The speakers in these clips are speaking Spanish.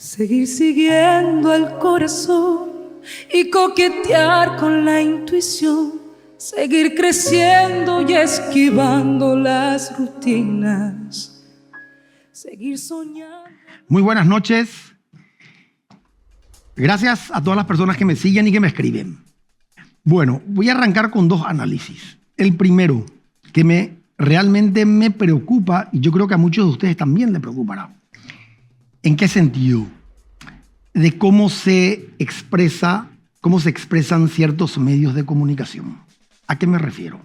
Seguir siguiendo el corazón y coquetear con la intuición. Seguir creciendo y esquivando las rutinas. Seguir soñando. Muy buenas noches. Gracias a todas las personas que me siguen y que me escriben. Bueno, voy a arrancar con dos análisis. El primero, que realmente me preocupa, y yo creo que a muchos de ustedes también les preocupará. ¿En qué sentido? De cómo se expresan ciertos medios de comunicación. ¿A qué me refiero?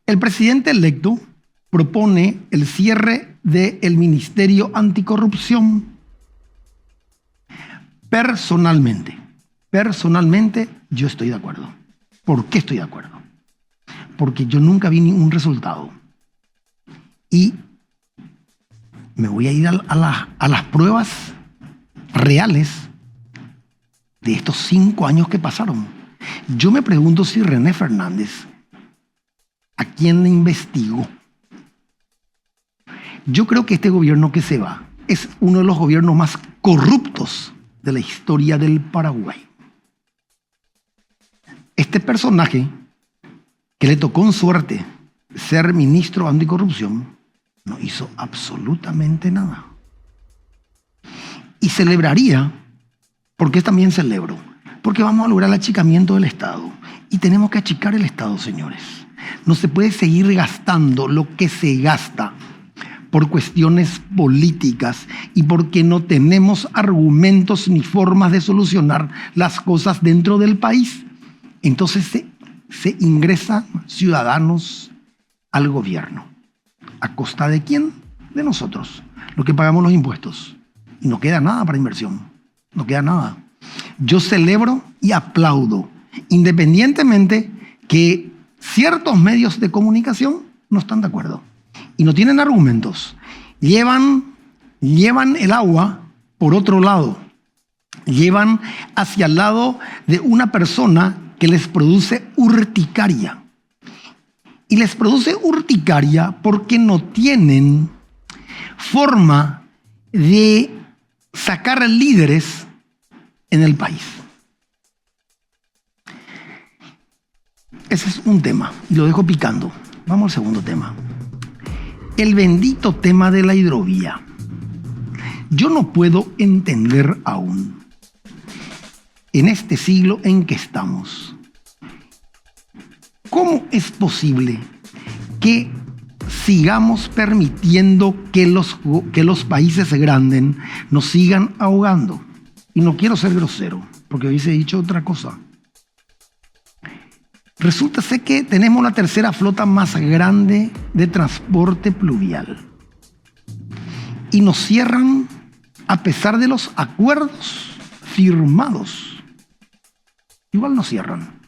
El presidente electo propone el cierre del Ministerio Anticorrupción. Personalmente, yo estoy de acuerdo. ¿Por qué estoy de acuerdo? Porque yo nunca vi ningún resultado. Y me voy a ir a las pruebas reales de estos 5 años que pasaron. Yo me pregunto si René Fernández, ¿a quién le investigó? Yo creo que este gobierno que se va es uno de los gobiernos más corruptos de la historia del Paraguay. Este personaje, que le tocó en suerte ser ministro anticorrupción, no hizo absolutamente nada. Y celebraría, porque también celebro, porque vamos a lograr el achicamiento del Estado. Y tenemos que achicar el Estado, señores. No se puede seguir gastando lo que se gasta por cuestiones políticas y porque no tenemos argumentos ni formas de solucionar las cosas dentro del país. Entonces se ingresan ciudadanos al gobierno. ¿A costa de quién? De nosotros, los que pagamos los impuestos. Y no queda nada para inversión, no queda nada. Yo celebro y aplaudo, independientemente que ciertos medios de comunicación no están de acuerdo y no tienen argumentos. Llevan el agua por otro lado, llevan hacia el lado de una persona que les produce urticaria. Y les produce urticaria porque no tienen forma de sacar líderes en el país. Ese es un tema y lo dejo picando. Vamos al segundo tema. El bendito tema de la hidrovía. Yo no puedo entender aún, en este siglo en que estamos, ¿cómo es posible que sigamos permitiendo que los países grandes nos sigan ahogando? Y no quiero ser grosero, porque hubiese dicho otra cosa. Resulta ser que tenemos la tercera flota más grande de transporte pluvial. Y nos cierran a pesar de los acuerdos firmados. Igual nos cierran.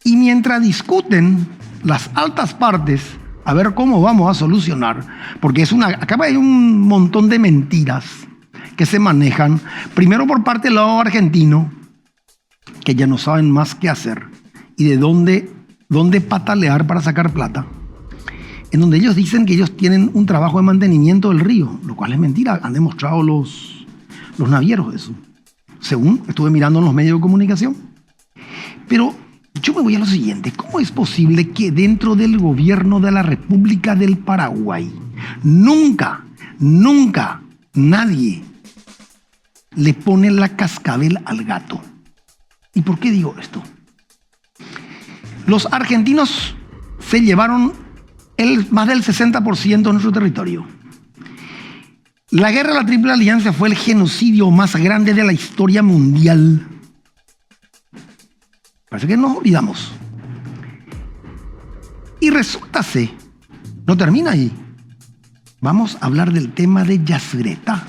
Y mientras discuten las altas partes a ver cómo vamos a solucionar, porque acá hay un montón de mentiras que se manejan, primero por parte del lado argentino, que ya no saben más qué hacer y de dónde patalear para sacar plata, en donde ellos dicen que ellos tienen un trabajo de mantenimiento del río, lo cual es mentira, han demostrado los navieros eso, según estuve mirando en los medios de comunicación. Pero yo me voy a lo siguiente. ¿Cómo es posible que dentro del gobierno de la República del Paraguay nunca nadie le pone la cascabel al gato? ¿Y por qué digo esto? Los argentinos se llevaron más del 60% de nuestro territorio. La guerra de la Triple Alianza fue el genocidio más grande de la historia mundial. Parece que nos olvidamos. Y resulta ser, no termina ahí. Vamos a hablar del tema de Yacyretá.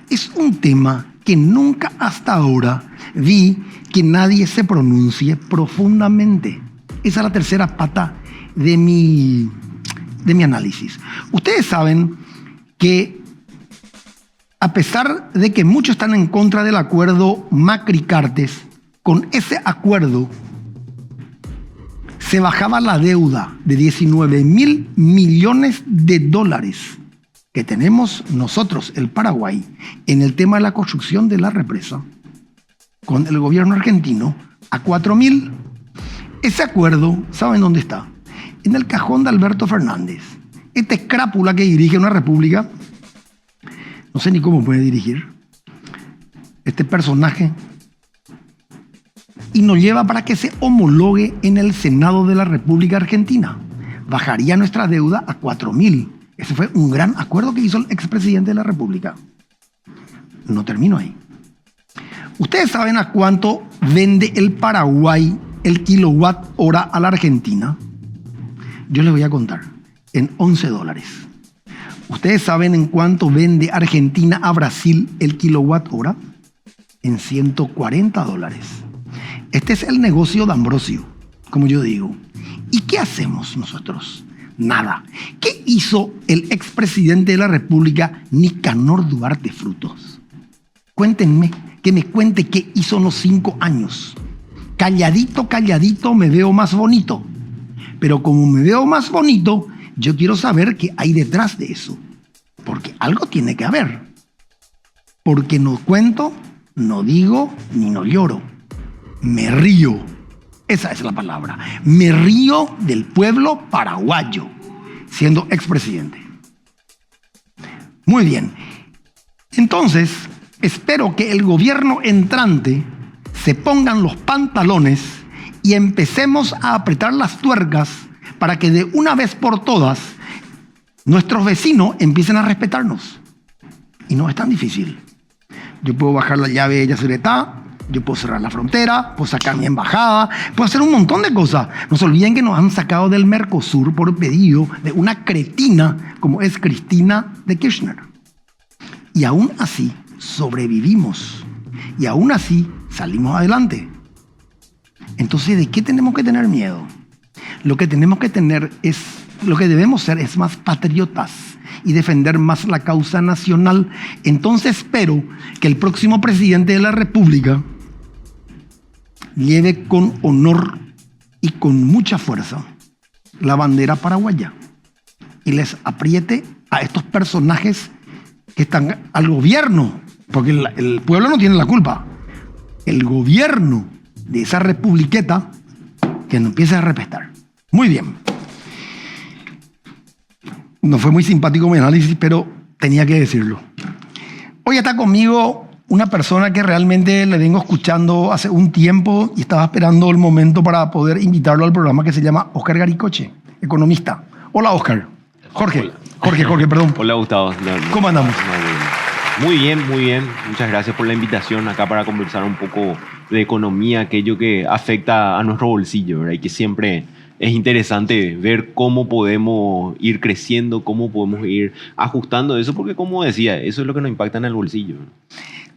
Es un tema que nunca hasta ahora vi que nadie se pronuncie profundamente. Esa es la tercera pata de mi análisis. Ustedes saben que a pesar de que muchos están en contra del acuerdo Macri-Cartes, con ese acuerdo se bajaba la deuda de 19.000 millones de dólares que tenemos nosotros, el Paraguay, en el tema de la construcción de la represa, con el gobierno argentino, a 4.000. Ese acuerdo, ¿saben dónde está? En el cajón de Alberto Fernández. Esta escrápula que dirige una república, no sé ni cómo puede dirigir, este personaje, y nos lleva para que se homologue en el Senado de la República Argentina. Bajaría nuestra deuda a 4.000. Ese fue un gran acuerdo que hizo el expresidente de la República. No termino ahí. ¿Ustedes saben a cuánto vende el Paraguay el kilowatt hora a la Argentina? Yo les voy a contar. En $11. ¿Ustedes saben en cuánto vende Argentina a Brasil el kilowatt hora? En $140. Este es el negocio de Ambrosio, como yo digo. ¿Y qué hacemos nosotros? Nada. ¿Qué hizo el expresidente de la República, Nicanor Duarte Frutos? Cuéntenme, que me cuente qué hizo en los 5 años. Calladito, calladito me veo más bonito. Pero como me veo más bonito, yo quiero saber qué hay detrás de eso. Porque algo tiene que haber. Porque no cuento, no digo, ni no lloro. Me río. Esa es la palabra. Me río del pueblo paraguayo, siendo expresidente. Muy bien. Entonces, espero que el gobierno entrante se pongan los pantalones y empecemos a apretar las tuercas para que de una vez por todas nuestros vecinos empiecen a respetarnos. Y no es tan difícil. Yo puedo bajar la llave de Yacyretá, yo puedo cerrar la frontera, puedo sacar mi embajada, puedo hacer un montón de cosas. No se olviden que nos han sacado del Mercosur por pedido de una cretina como es Cristina de Kirchner. Y aún así sobrevivimos. Y aún así salimos adelante. Entonces, ¿de qué tenemos que tener miedo? Lo que debemos ser es más patriotas y defender más la causa nacional. Entonces espero que el próximo presidente de la República lleve con honor y con mucha fuerza la bandera paraguaya y les apriete a estos personajes que están al gobierno, porque el pueblo no tiene la culpa. El gobierno de esa republiqueta que nos empiece a respetar. Muy bien. No fue muy simpático mi análisis, pero tenía que decirlo. Hoy está conmigo una persona que realmente le vengo escuchando hace un tiempo y estaba esperando el momento para poder invitarlo al programa, que se llama Oscar Garicoche, economista. Hola, Oscar. Jorge. Hola. Jorge, perdón. Hola, Gustavo. ¿Cómo andamos? Muy bien, muy bien. Muchas gracias por la invitación acá para conversar un poco de economía, aquello que afecta a nuestro bolsillo, ¿verdad? Y que siempre es interesante ver cómo podemos ir creciendo, cómo podemos ir ajustando eso, porque como decía, eso es lo que nos impacta en el bolsillo, ¿verdad?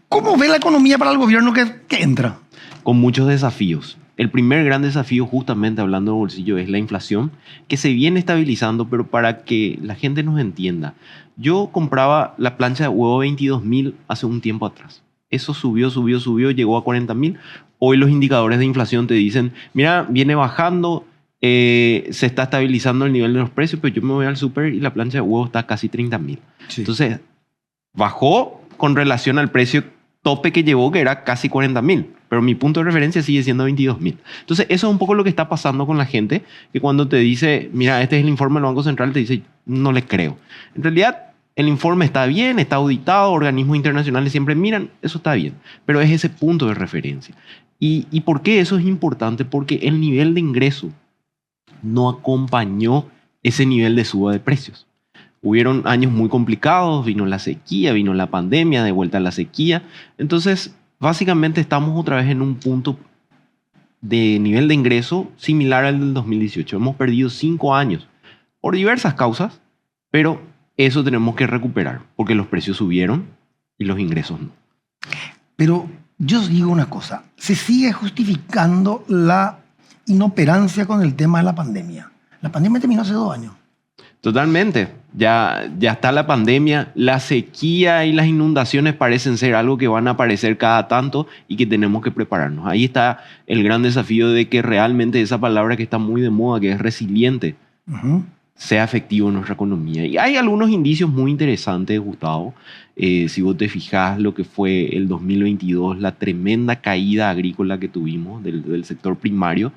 ¿Cómo ve la economía para el gobierno que entra? Con muchos desafíos. El primer gran desafío, justamente hablando de bolsillo, es la inflación, que se viene estabilizando, pero para que la gente nos entienda. Yo compraba la plancha de huevo 22.000 hace un tiempo atrás. Eso subió, llegó a 40.000. Hoy los indicadores de inflación te dicen, mira, viene bajando, se está estabilizando el nivel de los precios, pero yo me voy al súper y la plancha de huevo está casi 30.000. Sí. Entonces, bajó con relación al precio tope que llevó, que era casi 40.000. Pero mi punto de referencia sigue siendo 22.000. Entonces, eso es un poco lo que está pasando con la gente, que cuando te dice, mira, este es el informe del Banco Central, te dice, no le creo. En realidad, el informe está bien, está auditado, organismos internacionales siempre miran, eso está bien. Pero es ese punto de referencia. ¿Y por qué eso es importante? Porque el nivel de ingreso no acompañó ese nivel de suba de precios. Hubieron años muy complicados, vino la sequía, vino la pandemia, de vuelta a la sequía. Entonces, básicamente estamos otra vez en un punto de nivel de ingreso similar al del 2018. Hemos perdido 5 años por diversas causas, pero eso tenemos que recuperar porque los precios subieron y los ingresos no. Pero yo os digo una cosa, se sigue justificando la inoperancia con el tema de la pandemia. La pandemia terminó hace 2 años. Totalmente. Ya está la pandemia, la sequía y las inundaciones parecen ser algo que van a aparecer cada tanto y que tenemos que prepararnos. Ahí está el gran desafío de que realmente esa palabra que está muy de moda, que es resiliente, sea efectivo en nuestra economía. Y hay algunos indicios muy interesantes, Gustavo. Si vos te fijas lo que fue el 2022, la tremenda caída agrícola que tuvimos del sector primario,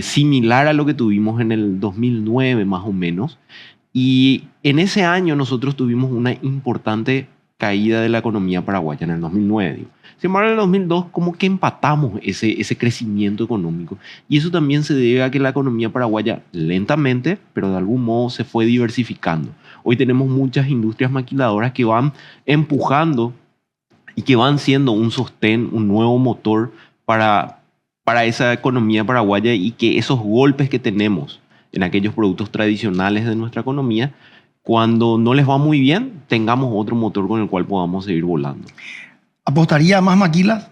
similar a lo que tuvimos en el 2009 más o menos. Y en ese año nosotros tuvimos una importante caída de la economía paraguaya, en el 2009. Digo. Sin embargo, en el 2002 como que empatamos ese crecimiento económico. Y eso también se debe a que la economía paraguaya lentamente, pero de algún modo se fue diversificando. Hoy tenemos muchas industrias maquiladoras que van empujando y que van siendo un sostén, un nuevo motor para esa economía paraguaya, y que esos golpes que tenemos en aquellos productos tradicionales de nuestra economía, cuando no les va muy bien, tengamos otro motor con el cual podamos seguir volando. ¿Apostaría a más maquilas?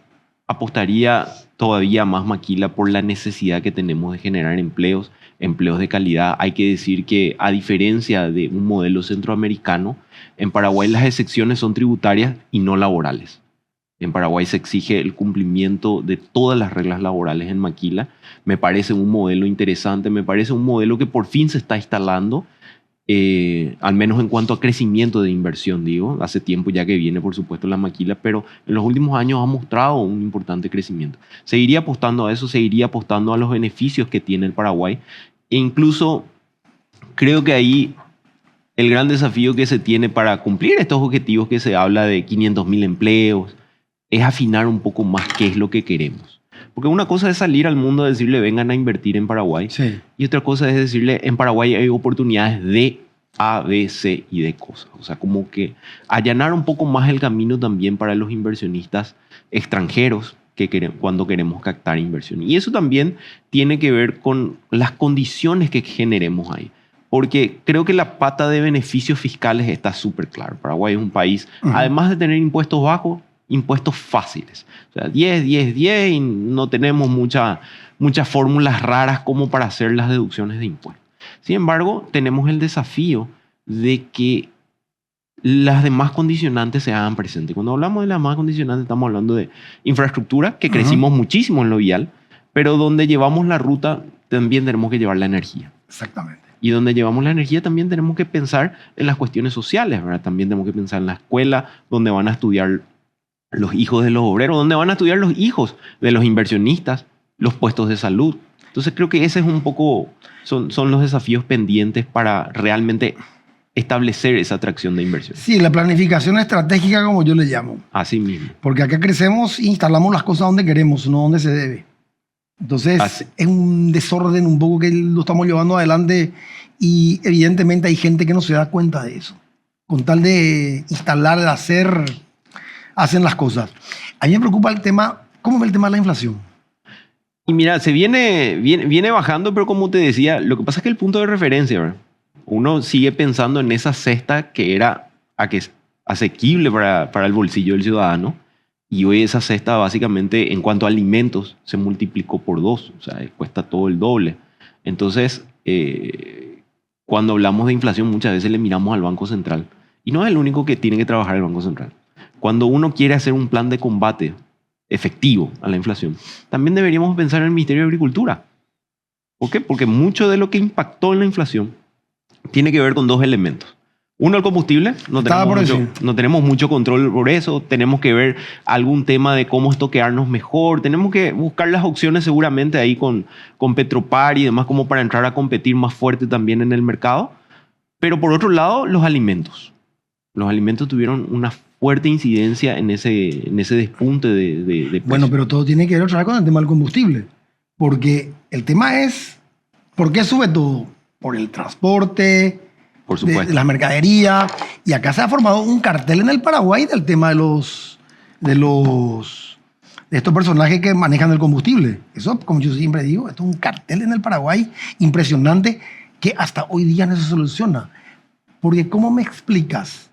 Apostaría todavía más maquila por la necesidad que tenemos de generar empleos de calidad. Hay que decir que, a diferencia de un modelo centroamericano, en Paraguay las excepciones son tributarias y no laborales. En Paraguay se exige el cumplimiento de todas las reglas laborales en maquila. Me parece un modelo interesante, me parece un modelo que por fin se está instalando, al menos en cuanto a crecimiento de inversión, digo. Hace tiempo ya que viene, por supuesto, la maquila, pero en los últimos años ha mostrado un importante crecimiento. Seguiría apostando a eso, seguiría apostando a los beneficios que tiene el Paraguay. E incluso creo que ahí el gran desafío que se tiene para cumplir estos objetivos, que se habla de 500.000 empleos, es afinar un poco más qué es lo que queremos. Porque una cosa es salir al mundo a decirle vengan a invertir en Paraguay, Sí. y otra cosa es decirle en Paraguay hay oportunidades de A, B, C y D cosas. O sea, como que allanar un poco más el camino también para los inversionistas extranjeros cuando queremos captar inversión. Y eso también tiene que ver con las condiciones que generemos ahí. Porque creo que la pata de beneficios fiscales está súper claro. Paraguay es un país, además de tener impuestos bajos, impuestos fáciles. O sea, 10, 10, 10, y no tenemos muchas fórmulas raras como para hacer las deducciones de impuestos. Sin embargo, tenemos el desafío de que las demás condicionantes se hagan presentes. Cuando hablamos de las demás condicionantes, estamos hablando de infraestructura, que crecimos muchísimo en lo vial, pero donde llevamos la ruta también tenemos que llevar la energía. Exactamente. Y donde llevamos la energía también tenemos que pensar en las cuestiones sociales, ¿verdad? También tenemos que pensar en la escuela, donde van a estudiar los hijos de los obreros, donde van a estudiar los hijos de los inversionistas, los puestos de salud. Entonces creo que ese es un poco, son los desafíos pendientes para realmente establecer esa atracción de inversión. Sí, la planificación estratégica, como yo le llamo. Así mismo. Porque acá crecemos e instalamos las cosas donde queremos, no donde se debe. Entonces es un desorden un poco que lo estamos llevando adelante, y evidentemente hay gente que no se da cuenta de eso. Con tal de instalar, de hacer, hacen las cosas. A mí me preocupa el tema, ¿cómo ve el tema de la inflación? Y mira, se viene bajando, pero como te decía, lo que pasa es que el punto de referencia, ¿verdad? Uno sigue pensando en esa cesta que era asequible para el bolsillo del ciudadano, y hoy esa cesta básicamente en cuanto a alimentos se multiplicó por 2, o sea, cuesta todo el doble. Entonces, cuando hablamos de inflación muchas veces le miramos al Banco Central, y no es el único que tiene que trabajar el Banco Central. Cuando uno quiere hacer un plan de combate efectivo a la inflación, también deberíamos pensar en el Ministerio de Agricultura. ¿Por qué? Porque mucho de lo que impactó en la inflación tiene que ver con 2 elementos. Uno, el combustible. No tenemos mucho control por eso. Tenemos que ver algún tema de cómo estoquearnos mejor. Tenemos que buscar las opciones seguramente ahí con Petropar y demás, como para entrar a competir más fuerte también en el mercado. Pero por otro lado, los alimentos. Los alimentos tuvieron una fuerte incidencia en ese despunte de precios. Bueno, pero todo tiene que ver otra vez con el tema del combustible. Porque el tema es, ¿por qué sube todo? Por el transporte, por supuesto, de la mercadería. Y acá se ha formado un cartel en el Paraguay del tema de estos personajes que manejan el combustible. Eso, como yo siempre digo, esto es un cartel en el Paraguay impresionante que hasta hoy día no se soluciona. Porque ¿cómo me explicas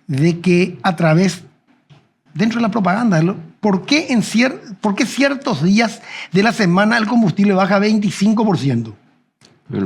de que a través, dentro de la propaganda, ¿por qué ciertos días de la semana el combustible baja 25%?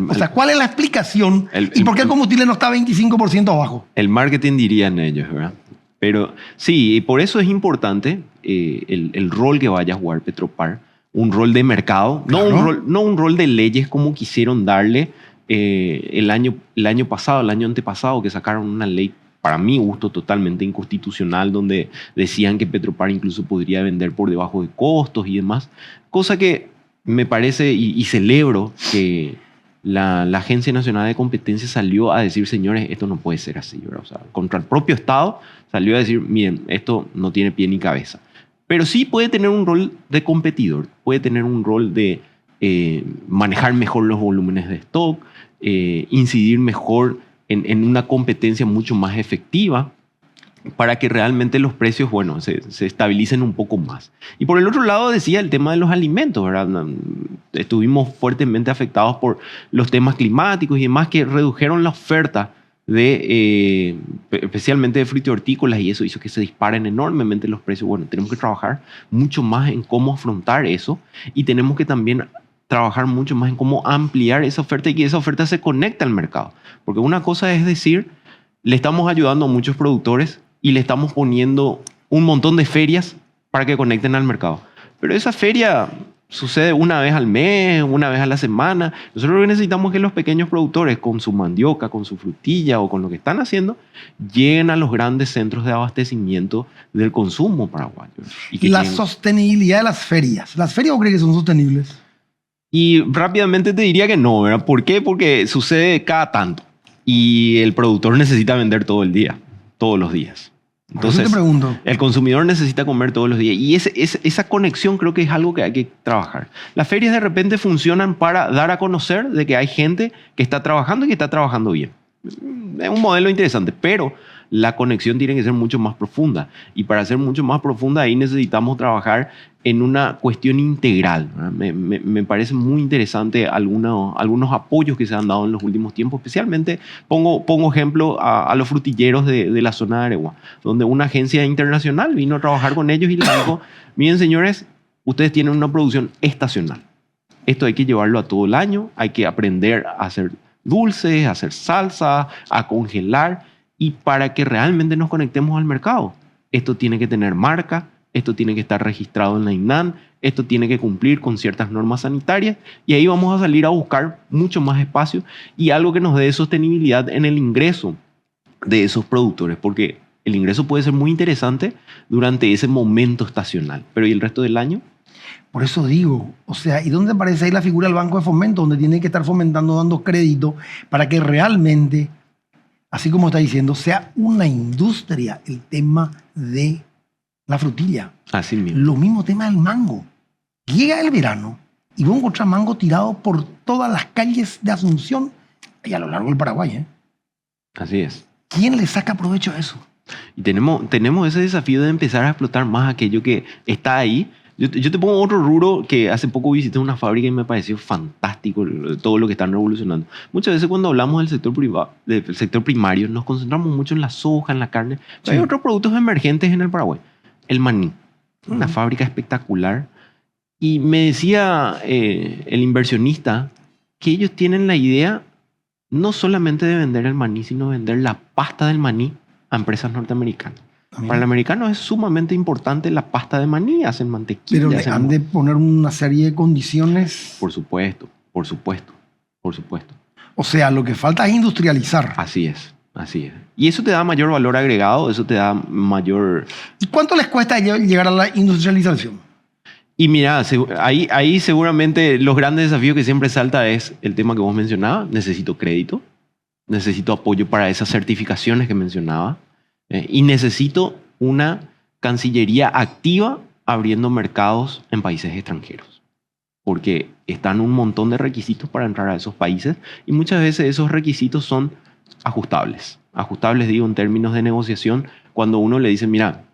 O sea, ¿cuál es la explicación? ¿Y por qué el combustible no está 25% abajo? El marketing dirían ellos, ¿verdad? Pero sí, y por eso es importante el rol que vaya a jugar Petropar, un rol de mercado, claro. no un rol de leyes como quisieron darle el año pasado, el año antepasado, que sacaron una ley, para mi gusto, totalmente inconstitucional, donde decían que Petropar incluso podría vender por debajo de costos y demás. Cosa que me parece y celebro que la Agencia Nacional de Competencia salió a decir, señores, esto no puede ser así, ¿verdad? O sea, contra el propio Estado salió a decir, miren, esto no tiene pie ni cabeza. Pero sí puede tener un rol de competidor, puede tener un rol de manejar mejor los volúmenes de stock, incidir mejor en una competencia mucho más efectiva para que realmente los precios, bueno, se estabilicen un poco más. Y por el otro lado decía el tema de los alimentos, ¿verdad? Estuvimos fuertemente afectados por los temas climáticos y demás que redujeron la oferta especialmente de frutas y hortícolas, y eso hizo que se disparen enormemente los precios. Bueno, tenemos que trabajar mucho más en cómo afrontar eso y tenemos que también trabajar mucho más en cómo ampliar esa oferta y que esa oferta se conecte al mercado. Porque una cosa es decir, le estamos ayudando a muchos productores y le estamos poniendo un montón de ferias para que conecten al mercado. Pero esa feria sucede una vez al mes, una vez a la semana. Nosotros lo que necesitamos es que los pequeños productores, con su mandioca, con su frutilla o con lo que están haciendo, lleguen a los grandes centros de abastecimiento del consumo paraguayo. Y la sostenibilidad de las ferias. ¿Las ferias vos crees que son sostenibles? Y rápidamente te diría que no, ¿verdad? ¿Por qué? Porque sucede cada tanto. Y el productor necesita vender todo el día, todos los días. Entonces, te pregunto. El consumidor necesita comer todos los días. Y esa conexión creo que es algo que hay que trabajar. Las ferias de repente funcionan para dar a conocer de que hay gente que está trabajando y que está trabajando bien. Es un modelo interesante, pero la conexión tiene que ser mucho más profunda. Y para ser mucho más profunda, ahí necesitamos trabajar en una cuestión integral. Me parece muy interesante algunos apoyos que se han dado en los últimos tiempos. Especialmente pongo ejemplo a los frutilleros de la zona de Aregua, donde una agencia internacional vino a trabajar con ellos y les dijo, miren señores, ustedes tienen una producción estacional. Esto hay que llevarlo a todo el año, hay que aprender a hacer dulces, a hacer salsa, a congelar, y para que realmente nos conectemos al mercado. Esto tiene que tener marca, esto tiene que estar registrado en la INAN, esto tiene que cumplir con ciertas normas sanitarias, y ahí vamos a salir a buscar mucho más espacio y algo que nos dé sostenibilidad en el ingreso de esos productores, porque el ingreso puede ser muy interesante durante ese momento estacional, pero ¿y el resto del año? Por eso digo, o sea, ¿y dónde aparece ahí la figura del Banco de Fomento, donde tiene que estar fomentando, dando crédito para que realmente, así como está diciendo, sea una industria el tema de la frutilla? Así mismo. Lo mismo tema del mango. Llega el verano y vos encontrás mango tirado por todas las calles de Asunción y a lo largo del Paraguay, ¿eh? Así es. ¿Quién le saca provecho a eso? Y tenemos ese desafío de empezar a explotar más aquello que está ahí. Yo te pongo otro rubro que hace poco visité una fábrica y me pareció fantástico todo lo que están revolucionando. Muchas veces cuando hablamos del sector primario nos concentramos mucho en la soja, en la carne. Sí. Hay otros productos emergentes en el Paraguay. El maní, una fábrica espectacular. Y me decía el inversionista que ellos tienen la idea no solamente de vender el maní, sino vender la pasta del maní a empresas norteamericanas. Para el americano es sumamente importante la pasta de maní, hacen mantequilla. Pero le han de poner una serie de condiciones. Por supuesto, por supuesto, por supuesto. O sea, lo que falta es industrializar. Así es, así es. Y eso te da mayor valor agregado, eso te da mayor... ¿Y cuánto les cuesta llegar a la industrialización? Y mira, ahí seguramente los grandes desafíos que siempre salta es el tema que vos mencionabas. Necesito crédito, necesito apoyo para esas certificaciones que mencionaba. Y necesito una cancillería activa abriendo mercados en países extranjeros. Porque están un montón de requisitos para entrar a esos países y muchas veces esos requisitos son ajustables. Ajustables, digo, en términos de negociación, cuando uno le dice, mira,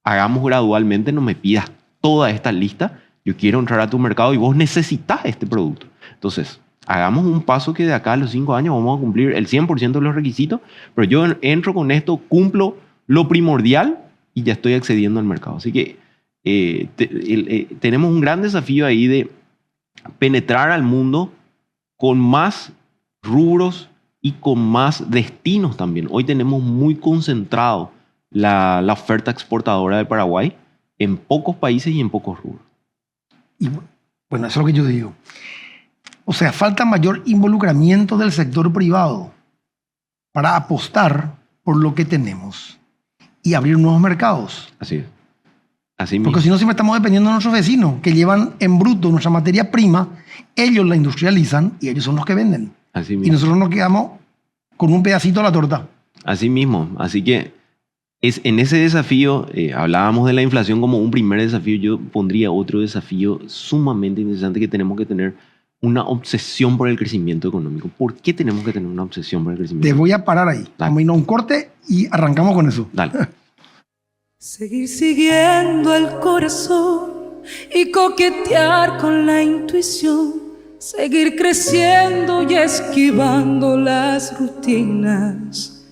hagamos gradualmente, no me pidas toda esta lista, yo quiero entrar a tu mercado y vos necesitas este producto. Entonces, hagamos un paso que de acá a los 5 años vamos a cumplir el 100% de los requisitos, pero yo entro con esto, cumplo lo primordial y ya estoy accediendo al mercado. Así que tenemos un gran desafío ahí de penetrar al mundo con más rubros y con más destinos también. Hoy tenemos muy concentrado la oferta exportadora de Paraguay en pocos países y en pocos rubros. Y bueno, eso es lo que yo digo. O sea, falta mayor involucramiento del sector privado para apostar por lo que tenemos y abrir nuevos mercados. Así es. Así mismo. Porque si no, siempre estamos dependiendo de nuestros vecinos, que llevan en bruto nuestra materia prima, ellos la industrializan y ellos son los que venden. Así Y mismo. nosotros nos quedamos con un pedacito de la torta. Así mismo. Así que en ese desafío, hablábamos de la inflación como un primer desafío, yo pondría otro desafío sumamente interesante, que tenemos que tener una obsesión por el crecimiento económico. ¿Por qué tenemos que tener una obsesión por el crecimiento? Te voy a parar ahí. Vamos a irnos a un corte y arrancamos con eso. Dale. Seguir siguiendo el corazón y coquetear con la intuición. Seguir creciendo y esquivando las rutinas.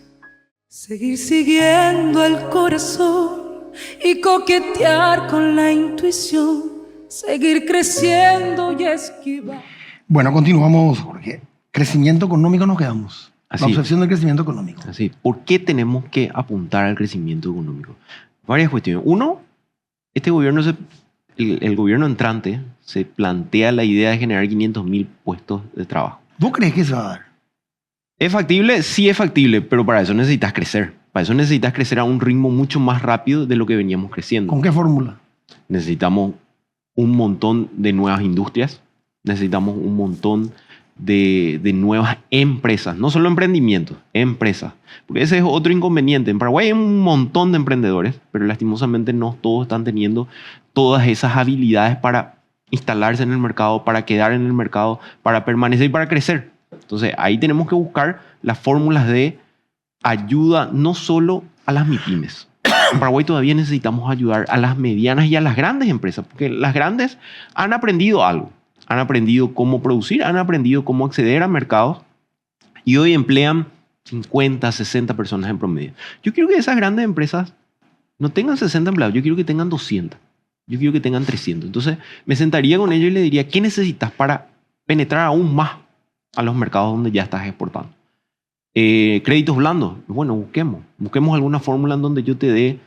Seguir siguiendo el corazón y coquetear con la intuición. Seguir creciendo y esquivando. Bueno, continuamos, Jorge. Crecimiento económico nos quedamos. Así. La obsesión del crecimiento económico. Así. ¿Por qué tenemos que apuntar al crecimiento económico? Varias cuestiones. Uno, este gobierno, el gobierno entrante se plantea la idea de generar 500.000 puestos de trabajo. ¿Vos crees que se va a dar? ¿Es factible? Sí es factible, pero para eso necesitas crecer. Para eso necesitas crecer a un ritmo mucho más rápido de lo que veníamos creciendo. ¿Con qué fórmula? Necesitamos un montón de nuevas industrias, necesitamos un montón de nuevas empresas, no solo emprendimientos, empresas. Porque ese es otro inconveniente. En Paraguay hay un montón de emprendedores, pero lastimosamente no todos están teniendo todas esas habilidades para instalarse en el mercado, para quedar en el mercado, para permanecer y para crecer. Entonces ahí tenemos que buscar las fórmulas de ayuda no solo a las MIPYMES. En Paraguay todavía necesitamos ayudar a las medianas y a las grandes empresas, porque las grandes han aprendido algo. Han aprendido cómo producir, han aprendido cómo acceder a mercados y hoy emplean 50, 60 personas en promedio. Yo quiero que esas grandes empresas no tengan 60 empleados, yo quiero que tengan 200, yo quiero que tengan 300. Entonces me sentaría con ellos y les diría, ¿qué necesitas para penetrar aún más a los mercados donde ya estás exportando? Créditos blandos, bueno, busquemos alguna fórmula en donde yo te dé,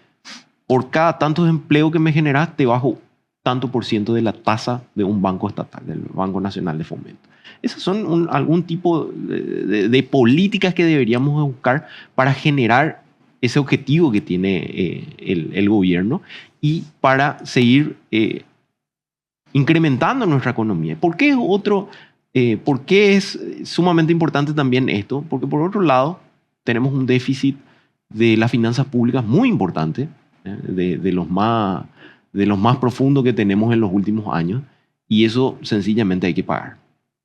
por cada tantos empleos que me generas, te bajo tanto por ciento de la tasa de un banco estatal, del Banco Nacional de Fomento. Esas son algún tipo de políticas que deberíamos buscar para generar ese objetivo que tiene el gobierno y para seguir incrementando nuestra economía. ¿Por qué es sumamente importante también esto? Porque por otro lado, tenemos un déficit de las finanzas públicas muy importante, de los más profundos que tenemos en los últimos años, y eso sencillamente hay que pagar.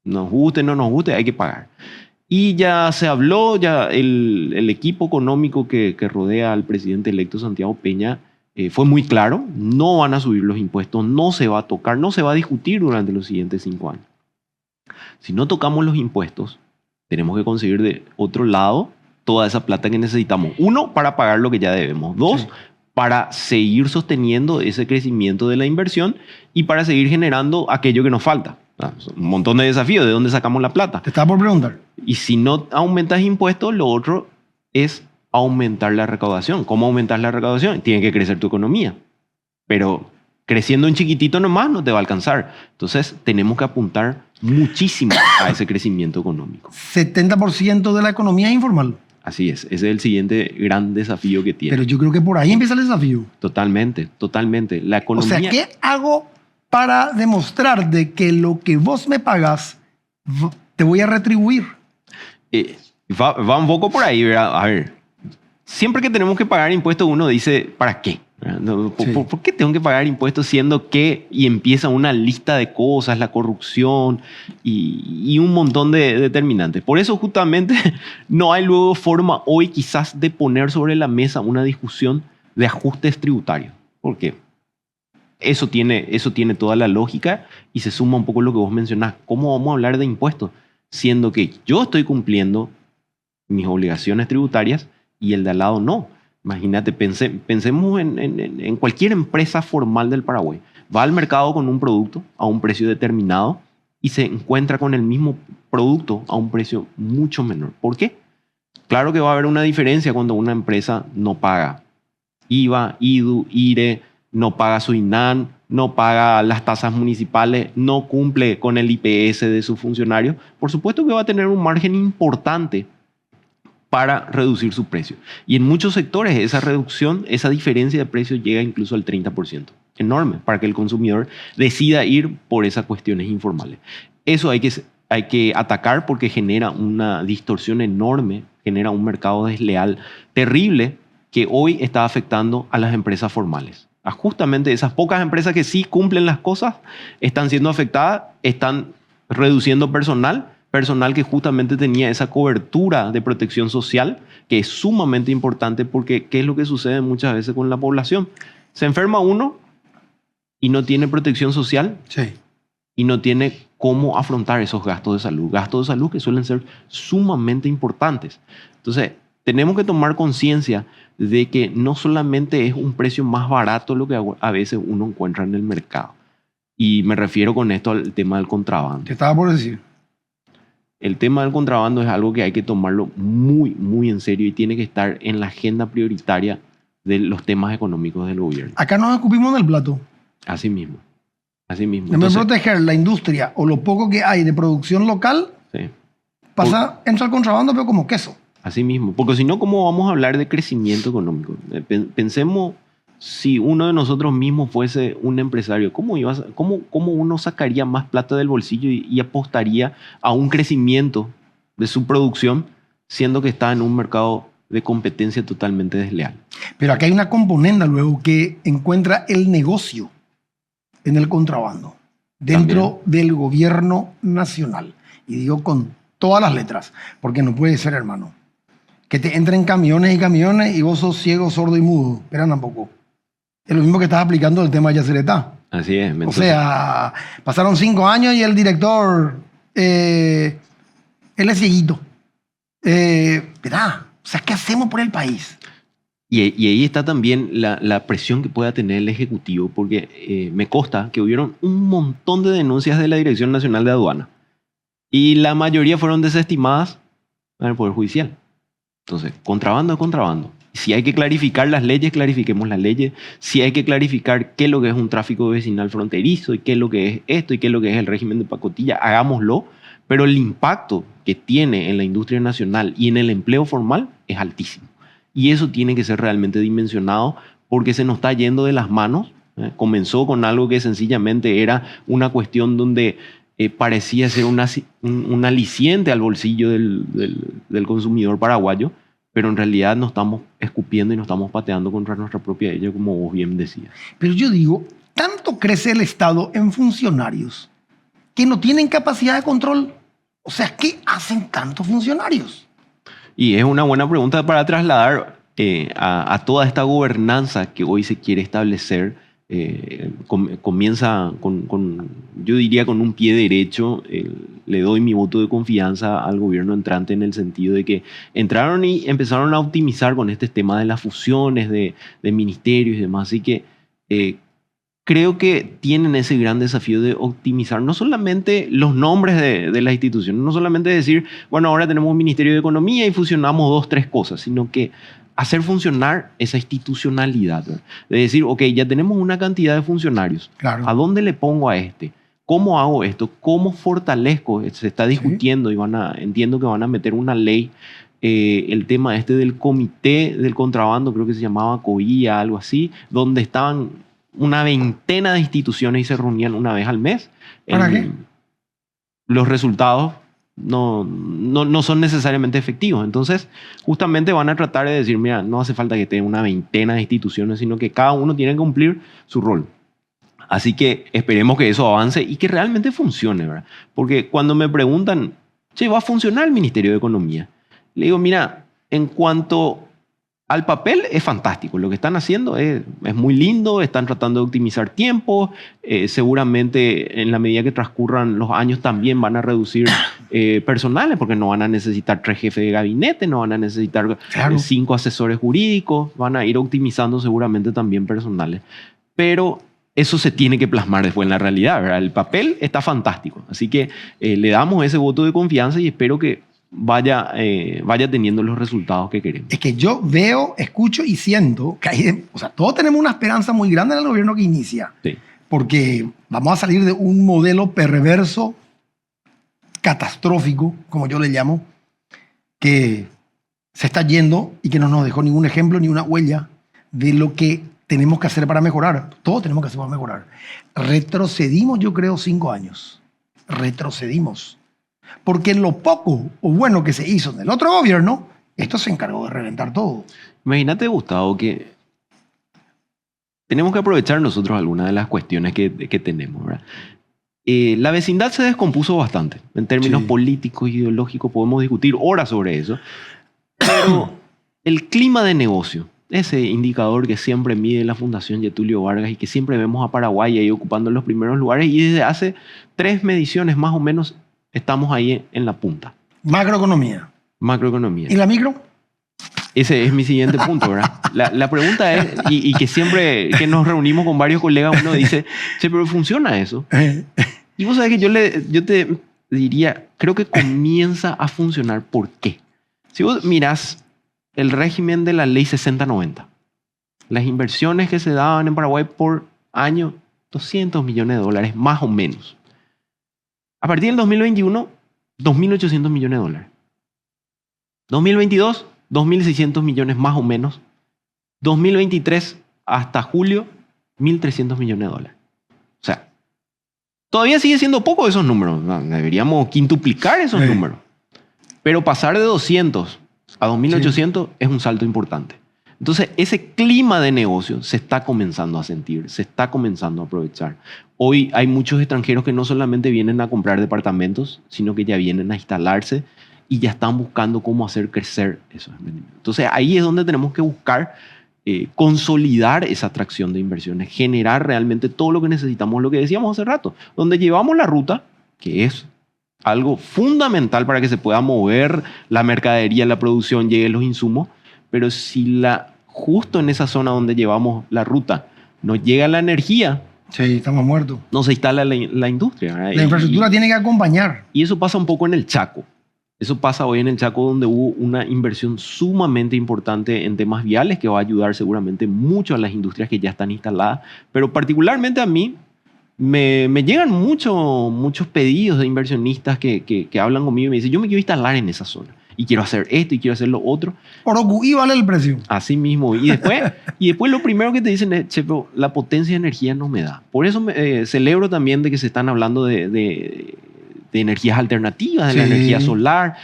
Nos guste, no nos guste, hay que pagar. Y ya se habló, ya el equipo económico que rodea al presidente electo Santiago Peña fue muy claro, no van a subir los impuestos, no se va a tocar, no se va a discutir durante los siguientes 5 años. Si no tocamos los impuestos, tenemos que conseguir de otro lado toda esa plata que necesitamos. 1, para pagar lo que ya debemos. 2, sí, para seguir sosteniendo ese crecimiento de la inversión y para seguir generando aquello que nos falta. Un montón de desafíos. ¿De dónde sacamos la plata? Te estaba por preguntar. Y si no aumentas impuestos, lo otro es aumentar la recaudación. ¿Cómo aumentar la recaudación? Tiene que crecer tu economía. Pero creciendo en chiquitito nomás no te va a alcanzar. Entonces tenemos que apuntar muchísimo a ese crecimiento económico. 70% de la economía es informal. Así es. Ese es el siguiente gran desafío que tiene. Pero yo creo que por ahí empieza el desafío. Totalmente, totalmente. La economía... O sea, ¿qué hago para demostrar de que lo que vos me pagas te voy a retribuir? Va un poco por ahí, ¿verdad? A ver, siempre que tenemos que pagar impuestos uno dice, ¿para qué? ¿Por qué tengo que pagar impuestos siendo que y empieza una lista de cosas, la corrupción y un montón de determinantes? Por eso justamente no hay luego forma hoy quizás de poner sobre la mesa una discusión de ajustes tributarios. ¿Por qué? Eso tiene toda la lógica y se suma un poco lo que vos mencionás. ¿Cómo vamos a hablar de impuestos? Siendo que yo estoy cumpliendo mis obligaciones tributarias y el de al lado no. Imagínate, pensemos en cualquier empresa formal del Paraguay. Va al mercado con un producto a un precio determinado y se encuentra con el mismo producto a un precio mucho menor. ¿Por qué? Claro que va a haber una diferencia cuando una empresa no paga IVA, IDU, IRE, no paga su INAN, no paga las tasas municipales, no cumple con el IPS de sus funcionarios, por supuesto que va a tener un margen importante para reducir su precio. Y en muchos sectores esa reducción, esa diferencia de precio llega incluso al 30%. Enorme para que el consumidor decida ir por esas cuestiones informales. Eso hay que atacar porque genera una distorsión enorme, genera un mercado desleal terrible que hoy está afectando a las empresas formales. A justamente esas pocas empresas que sí cumplen las cosas están siendo afectadas, están reduciendo personal que justamente tenía esa cobertura de protección social, que es sumamente importante porque ¿qué es lo que sucede muchas veces con la población? Se enferma uno y no tiene protección social Sí. y no tiene cómo afrontar esos gastos de salud que suelen ser sumamente importantes. Entonces, tenemos que tomar conciencia de que no solamente es un precio más barato lo que a veces uno encuentra en el mercado. Y me refiero con esto al tema del contrabando. Te estaba por decir. El tema del contrabando es algo que hay que tomarlo muy, muy en serio y tiene que estar en la agenda prioritaria de los temas económicos del gobierno. Acá nos escupimos en el plato. Así mismo. Así mismo. En vez de Entonces, proteger la industria o lo poco que hay de producción local, sí, entra el contrabando, pero como queso. así mismo. Porque si no, ¿cómo vamos a hablar de crecimiento económico? Pensemos si uno de nosotros mismos fuese un empresario, ¿cómo uno sacaría más plata del bolsillo y apostaría a un crecimiento de su producción, siendo que está en un mercado de competencia totalmente desleal? Pero acá hay una componenda luego que encuentra el negocio en el contrabando dentro del gobierno nacional. Y digo con todas las letras, porque no puede ser, hermano, que te entren camiones y camiones y vos sos ciego, sordo y mudo. Espera tampoco. Es lo mismo que estás aplicando el tema de Yacyretá. Así es. O sea, pasaron 5 años y el director, él es cieguito. ¿Verdad? O sea, ¿qué hacemos por el país? Y ahí está también la presión que pueda tener el Ejecutivo, porque me consta que hubieron un montón de denuncias de la Dirección Nacional de Aduana y la mayoría fueron desestimadas en el Poder Judicial. Entonces, contrabando es contrabando. Si hay que clarificar las leyes, clarifiquemos las leyes. Si hay que clarificar qué es lo que es un tráfico vecinal fronterizo y qué es lo que es esto y qué es lo que es el régimen de pacotilla, hagámoslo. Pero el impacto que tiene en la industria nacional y en el empleo formal es altísimo. Y eso tiene que ser realmente dimensionado porque se nos está yendo de las manos. Comenzó con algo que sencillamente era una cuestión donde parecía ser un aliciente al bolsillo del consumidor paraguayo, pero en realidad nos estamos escupiendo y nos estamos pateando contra nuestra propia ella, como vos bien decías. Pero yo digo, tanto crece el Estado en funcionarios que no tienen capacidad de control. O sea, ¿qué hacen tantos funcionarios? Y es una buena pregunta para trasladar a toda esta gobernanza que hoy se quiere establecer. Comienza yo diría, con un pie derecho. Le doy mi voto de confianza al gobierno entrante en el sentido de que entraron y empezaron a optimizar con este tema de las fusiones de ministerios y demás. Así que creo que tienen ese gran desafío de optimizar no solamente los nombres de las instituciones, no solamente decir, bueno, ahora tenemos un Ministerio de Economía y fusionamos 2, 3 cosas, sino que hacer funcionar esa institucionalidad, ¿verdad? De decir, ok, ya tenemos una cantidad de funcionarios. Claro. ¿A dónde le pongo a este? ¿Cómo hago esto? ¿Cómo fortalezco? Se está discutiendo y entiendo que van a meter una ley, el tema del comité del contrabando, creo que se llamaba COIA, algo así, donde estaban una veintena de instituciones y se reunían una vez al mes. ¿Para qué? Los resultados no son necesariamente efectivos. Entonces, justamente van a tratar de decir, mira, no hace falta que tenga una veintena de instituciones, sino que cada uno tiene que cumplir su rol. Así que esperemos que eso avance y que realmente funcione, ¿verdad? Porque cuando me preguntan, che, ¿va a funcionar el Ministerio de Economía? Le digo, mira, en cuanto al papel es fantástico, lo que están haciendo es muy lindo, están tratando de optimizar tiempo, seguramente en la medida que transcurran los años también van a reducir personales porque no van a necesitar 3 jefes de gabinete, no van a necesitar 5 asesores jurídicos, van a ir optimizando seguramente también personales. Pero eso se tiene que plasmar después en la realidad, ¿verdad? El papel está fantástico, así que le damos ese voto de confianza y espero que vaya teniendo los resultados que queremos. Es que yo veo, escucho y siento que hay, o sea, todos tenemos una esperanza muy grande en el gobierno que inicia. Sí. porque vamos a salir de un modelo perverso, catastrófico, como yo le llamo, que se está yendo y que no nos dejó ningún ejemplo ni una huella de lo que tenemos que hacer para mejorar. Todo tenemos que hacer para mejorar. Retrocedimos, yo creo, 5 años. Retrocedimos. Porque en lo poco o bueno que se hizo en el otro gobierno, esto se encargó de reventar todo. Imagínate, Gustavo, que tenemos que aprovechar nosotros algunas de las cuestiones que tenemos, ¿verdad? La vecindad se descompuso bastante. En términos políticos, ideológicos, podemos discutir horas sobre eso. Pero el clima de negocio, ese indicador que siempre mide la Fundación Getúlio Vargas y que siempre vemos a Paraguay ahí ocupando los primeros lugares, y desde hace 3 mediciones más o menos estamos ahí en la punta. Macroeconomía. Macroeconomía. ¿Y la micro? Ese es mi siguiente punto, ¿verdad? La pregunta es, y que siempre que nos reunimos con varios colegas, uno dice, che, pero ¿funciona eso? Y vos sabés que yo te diría, creo que comienza a funcionar. ¿Por qué? Si vos mirás el régimen de la ley 6090, las inversiones que se daban en Paraguay por año, 200 millones de dólares, más o menos. A partir del 2021, 2.800 millones de dólares. 2022, 2.600 millones más o menos. 2023 hasta julio, 1.300 millones de dólares. O sea, todavía sigue siendo poco esos números. Deberíamos quintuplicar esos números. Pero pasar de 200 a 2.800 es un salto importante. Entonces, ese clima de negocio se está comenzando a sentir, se está comenzando a aprovechar. Hoy hay muchos extranjeros que no solamente vienen a comprar departamentos, sino que ya vienen a instalarse y ya están buscando cómo hacer crecer esos emprendimientos. Entonces, ahí es donde tenemos que buscar consolidar esa atracción de inversiones, generar realmente todo lo que necesitamos, lo que decíamos hace rato, donde llevamos la ruta, que es algo fundamental para que se pueda mover la mercadería, la producción, lleguen los insumos, pero si justo en esa zona donde llevamos la ruta no llega la energía, sí, estamos muertos. No se instala la industria, ¿verdad? La infraestructura tiene que acompañar. Y eso pasa un poco en el Chaco. Eso pasa hoy en el Chaco, donde hubo una inversión sumamente importante en temas viales que va a ayudar seguramente mucho a las industrias que ya están instaladas, pero particularmente a mí me llegan muchos pedidos de inversionistas que hablan conmigo y me dicen, yo me quiero instalar en esa zona y quiero hacer esto y quiero hacer lo otro. Y vale el precio. Así mismo. Y después lo primero que te dicen es, che, pero la potencia de energía no me da. Por eso celebro también de que se están hablando de energías alternativas, de la energía solar,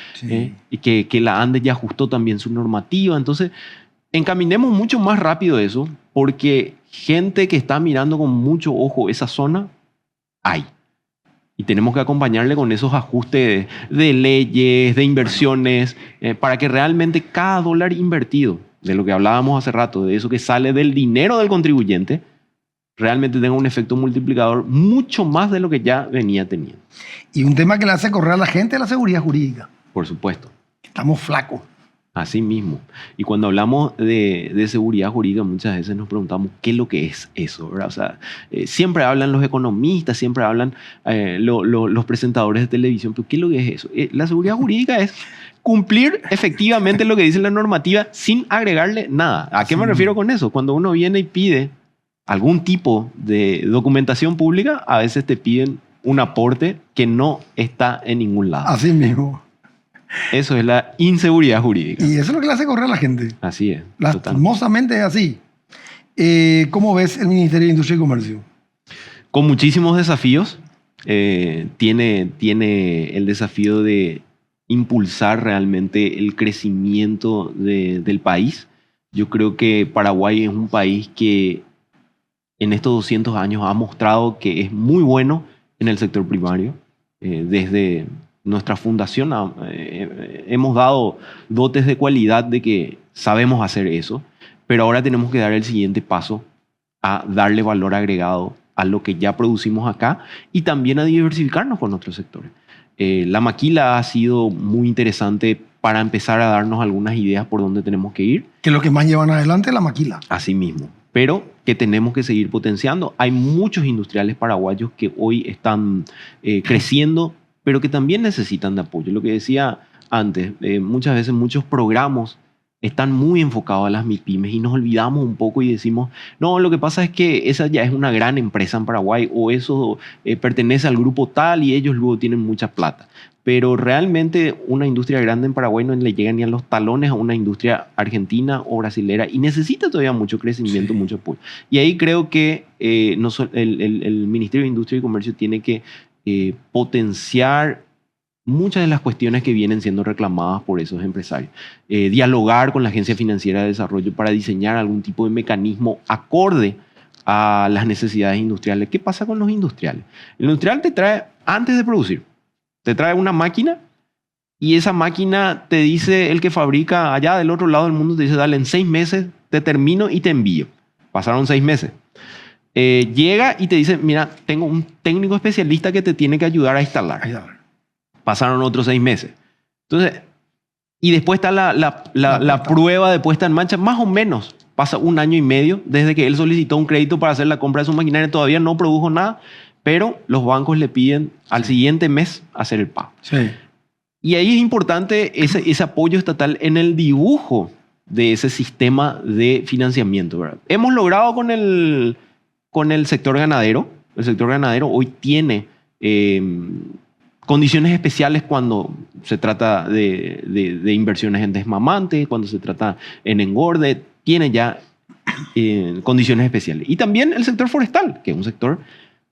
y que la ANDE ya ajustó también su normativa. Entonces, encaminemos mucho más rápido eso, porque gente que está mirando con mucho ojo esa zona, hay. Y tenemos que acompañarle con esos ajustes de leyes, de inversiones, para que realmente cada dólar invertido, de lo que hablábamos hace rato, de eso que sale del dinero del contribuyente, realmente tenga un efecto multiplicador mucho más de lo que ya venía teniendo. Y un tema que le hace correr a la gente es la seguridad jurídica. Por supuesto. Estamos flacos. Así mismo. Y cuando hablamos de seguridad jurídica, muchas veces nos preguntamos qué es lo que es eso, ¿verdad? O sea, siempre hablan los economistas, siempre hablan los presentadores de televisión, pero ¿qué es lo que es eso? La seguridad jurídica es cumplir efectivamente lo que dice la normativa sin agregarle nada. ¿A qué me refiero con eso? Cuando uno viene y pide algún tipo de documentación pública, a veces te piden un aporte que no está en ningún lado. Así mismo. Eso es la inseguridad jurídica. Y eso es lo que le hace correr a la gente. Así es. Lastimosamente es así. ¿Cómo ves el Ministerio de Industria y Comercio? Con muchísimos desafíos. Tiene el desafío de impulsar realmente el crecimiento del país. Yo creo que Paraguay es un país que en estos 200 años ha mostrado que es muy bueno en el sector primario. Desde nuestra fundación hemos dado dotes de cualidad de que sabemos hacer eso, pero ahora tenemos que dar el siguiente paso a darle valor agregado a lo que ya producimos acá y también a diversificarnos con otros sectores. La maquila ha sido muy interesante para empezar a darnos algunas ideas por dónde tenemos que ir. Que lo que más llevan adelante es la maquila. Así mismo. Pero que tenemos que seguir potenciando. Hay muchos industriales paraguayos que hoy están creciendo, pero que también necesitan de apoyo. Lo que decía antes, muchas veces muchos programas están muy enfocados a las MIPYMES y nos olvidamos un poco y decimos, no, lo que pasa es que esa ya es una gran empresa en Paraguay o eso pertenece al grupo tal y ellos luego tienen mucha plata. Pero realmente una industria grande en Paraguay no le llega ni a los talones a una industria argentina o brasilera y necesita todavía mucho crecimiento, mucho apoyo. Y ahí creo que el Ministerio de Industria y Comercio tiene que potenciar muchas de las cuestiones que vienen siendo reclamadas por esos empresarios. Dialogar con la Agencia Financiera de Desarrollo para diseñar algún tipo de mecanismo acorde a las necesidades industriales. ¿Qué pasa con los industriales? El industrial te trae, antes de producir, te trae una máquina y esa máquina te dice, el que fabrica allá del otro lado del mundo, te dice, dale, en 6 meses te termino y te envío. Pasaron 6 meses. Llega y te dice, mira, tengo un técnico especialista que te tiene que ayudar a instalar. Pasaron otros 6 meses. Entonces, y después está la prueba de puesta en marcha, más o menos. Pasa 1 año y medio desde que él solicitó un crédito para hacer la compra de su maquinaria. Todavía no produjo nada, pero los bancos le piden al siguiente mes hacer el pago. Sí. Y ahí es importante ese apoyo estatal en el dibujo de ese sistema de financiamiento, ¿verdad? Hemos logrado con el sector ganadero. El sector ganadero hoy tiene condiciones especiales cuando se trata de inversiones en desmamante, cuando se trata en engorde, tiene ya condiciones especiales. Y también el sector forestal, que es un sector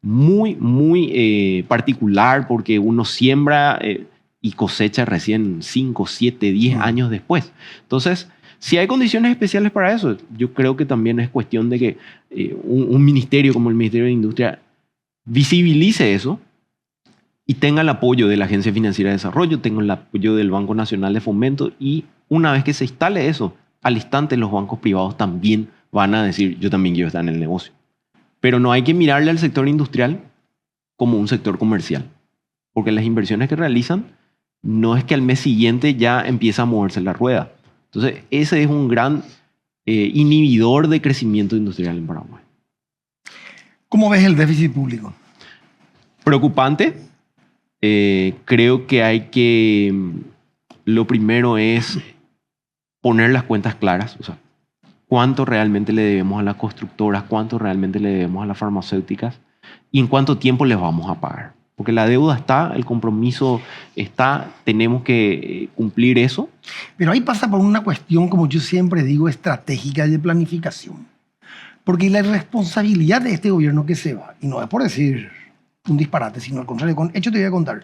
muy, muy particular porque uno siembra y cosecha recién 5, 7, 10 años después. Entonces, si hay condiciones especiales para eso, yo creo que también es cuestión de que un ministerio como el Ministerio de Industria visibilice eso y tenga el apoyo de la Agencia Financiera de Desarrollo, tenga el apoyo del Banco Nacional de Fomento y una vez que se instale eso, al instante los bancos privados también van a decir, yo también quiero estar en el negocio. Pero no hay que mirarle al sector industrial como un sector comercial, porque las inversiones que realizan no es que al mes siguiente ya empieza a moverse la rueda. Entonces, ese es un gran inhibidor de crecimiento industrial en Paraguay. ¿Cómo ves el déficit público? Preocupante. Creo que hay que... Lo primero es poner las cuentas claras, o sea, cuánto realmente le debemos a las constructoras, cuánto realmente le debemos a las farmacéuticas y en cuánto tiempo les vamos a pagar. Porque la deuda está, el compromiso está, tenemos que cumplir eso. Pero ahí pasa por una cuestión, como yo siempre digo, estratégica y de planificación. Porque la responsabilidad de este gobierno que se va, y no es por decir un disparate, sino al contrario, con hecho te voy a contar.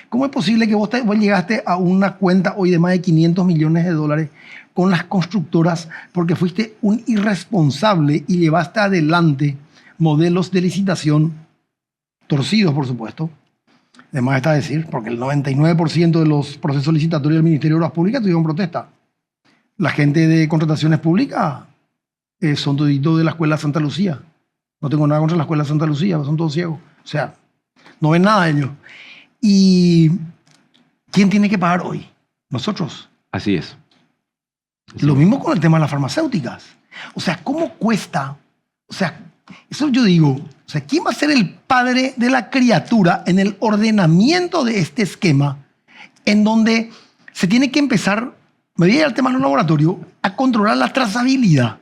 ¿Cómo es posible que vos llegaste a una cuenta hoy de más de 500 millones de dólares con las constructoras porque fuiste un irresponsable y llevaste adelante modelos de licitación torcidos, por supuesto? Además está decir, porque el 99% de los procesos licitatorios del Ministerio de Obras Públicas tuvieron protesta. La gente de contrataciones públicas son toditos de la Escuela Santa Lucía. No tengo nada contra la Escuela Santa Lucía, son todos ciegos. O sea, no ven nada ellos. ¿Y quién tiene que pagar hoy? Nosotros. Así es. Lo mismo con el tema de las farmacéuticas. O sea, ¿cómo cuesta? O sea, eso yo digo, o sea, ¿quién va a ser el padre de la criatura en el ordenamiento de este esquema en donde se tiene que empezar, me voy a ir al tema de los laboratorios, a controlar la trazabilidad?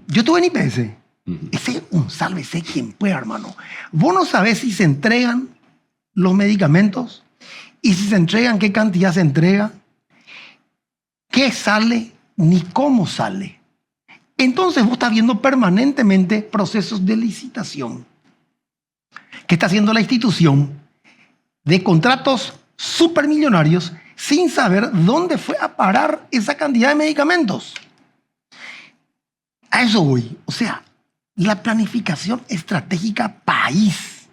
Yo estuve en IPS. Ese es un sálvese quien pueda, hermano. Vos no sabés si se entregan los medicamentos y si se entregan, qué cantidad se entrega, qué sale, ni cómo sale. Entonces vos estás viendo permanentemente procesos de licitación que está haciendo la institución de contratos supermillonarios sin saber dónde fue a parar esa cantidad de medicamentos. A eso voy. O sea, la planificación estratégica país.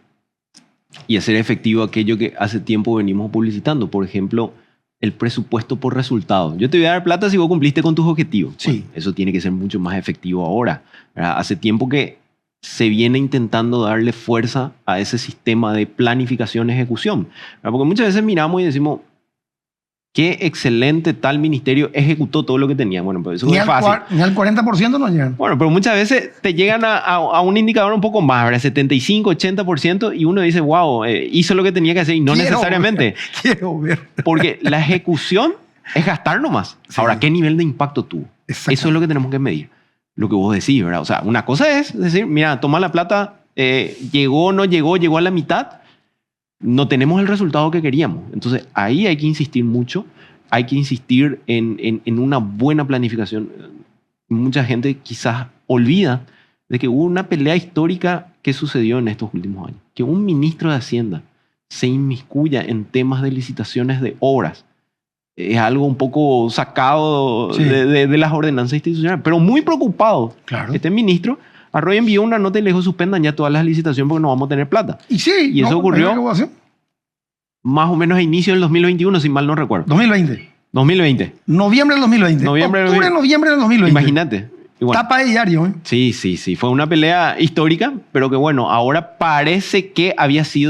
Y hacer efectivo aquello que hace tiempo venimos publicitando. Por ejemplo, el presupuesto por resultado. Yo te voy a dar plata si vos cumpliste con tus objetivos. Sí. Bueno, eso tiene que ser mucho más efectivo ahora, ¿verdad? Hace tiempo que se viene intentando darle fuerza a ese sistema de planificación y ejecución, ¿verdad? Porque muchas veces miramos y decimos, qué excelente tal ministerio ejecutó todo lo que tenía. Bueno, pues eso es fácil. Ni al 40% no llegan. Bueno, pero muchas veces te llegan a un indicador un poco más, ¿verdad? 75, 80%, y uno dice, wow, hizo lo que tenía que hacer, y no necesariamente. Quiero ver. Porque la ejecución Es gastar nomás. Sí. Ahora, ¿qué nivel de impacto tuvo? Exacto. Eso es lo que tenemos que medir. Lo que vos decís, ¿verdad? O sea, una cosa es decir, mira, toma la plata, llegó, no llegó, llegó a la mitad, no tenemos el resultado que queríamos. Entonces, ahí hay que insistir mucho, hay que insistir en una buena planificación. Mucha gente quizás olvida de que hubo una pelea histórica que sucedió en estos últimos años. Que un ministro de Hacienda se inmiscuya en temas de licitaciones de obras. Es algo un poco sacado Sí. de las ordenanzas institucionales, pero muy preocupado. Claro. Este ministro, Arroyo envió una nota y le dijo suspendan ya todas las licitaciones porque no vamos a tener plata. Y sí. Y eso ocurrió- ¿qué voy a hacer? Más o menos a inicio del 2021, si mal no recuerdo. 2020. 2020. Noviembre del 2020. Noviembre del Octubre, noviembre del 2020. Imagínate. Y bueno, Tapa de diario, ¿eh? sí. Fue una pelea histórica, pero que bueno, ahora parece que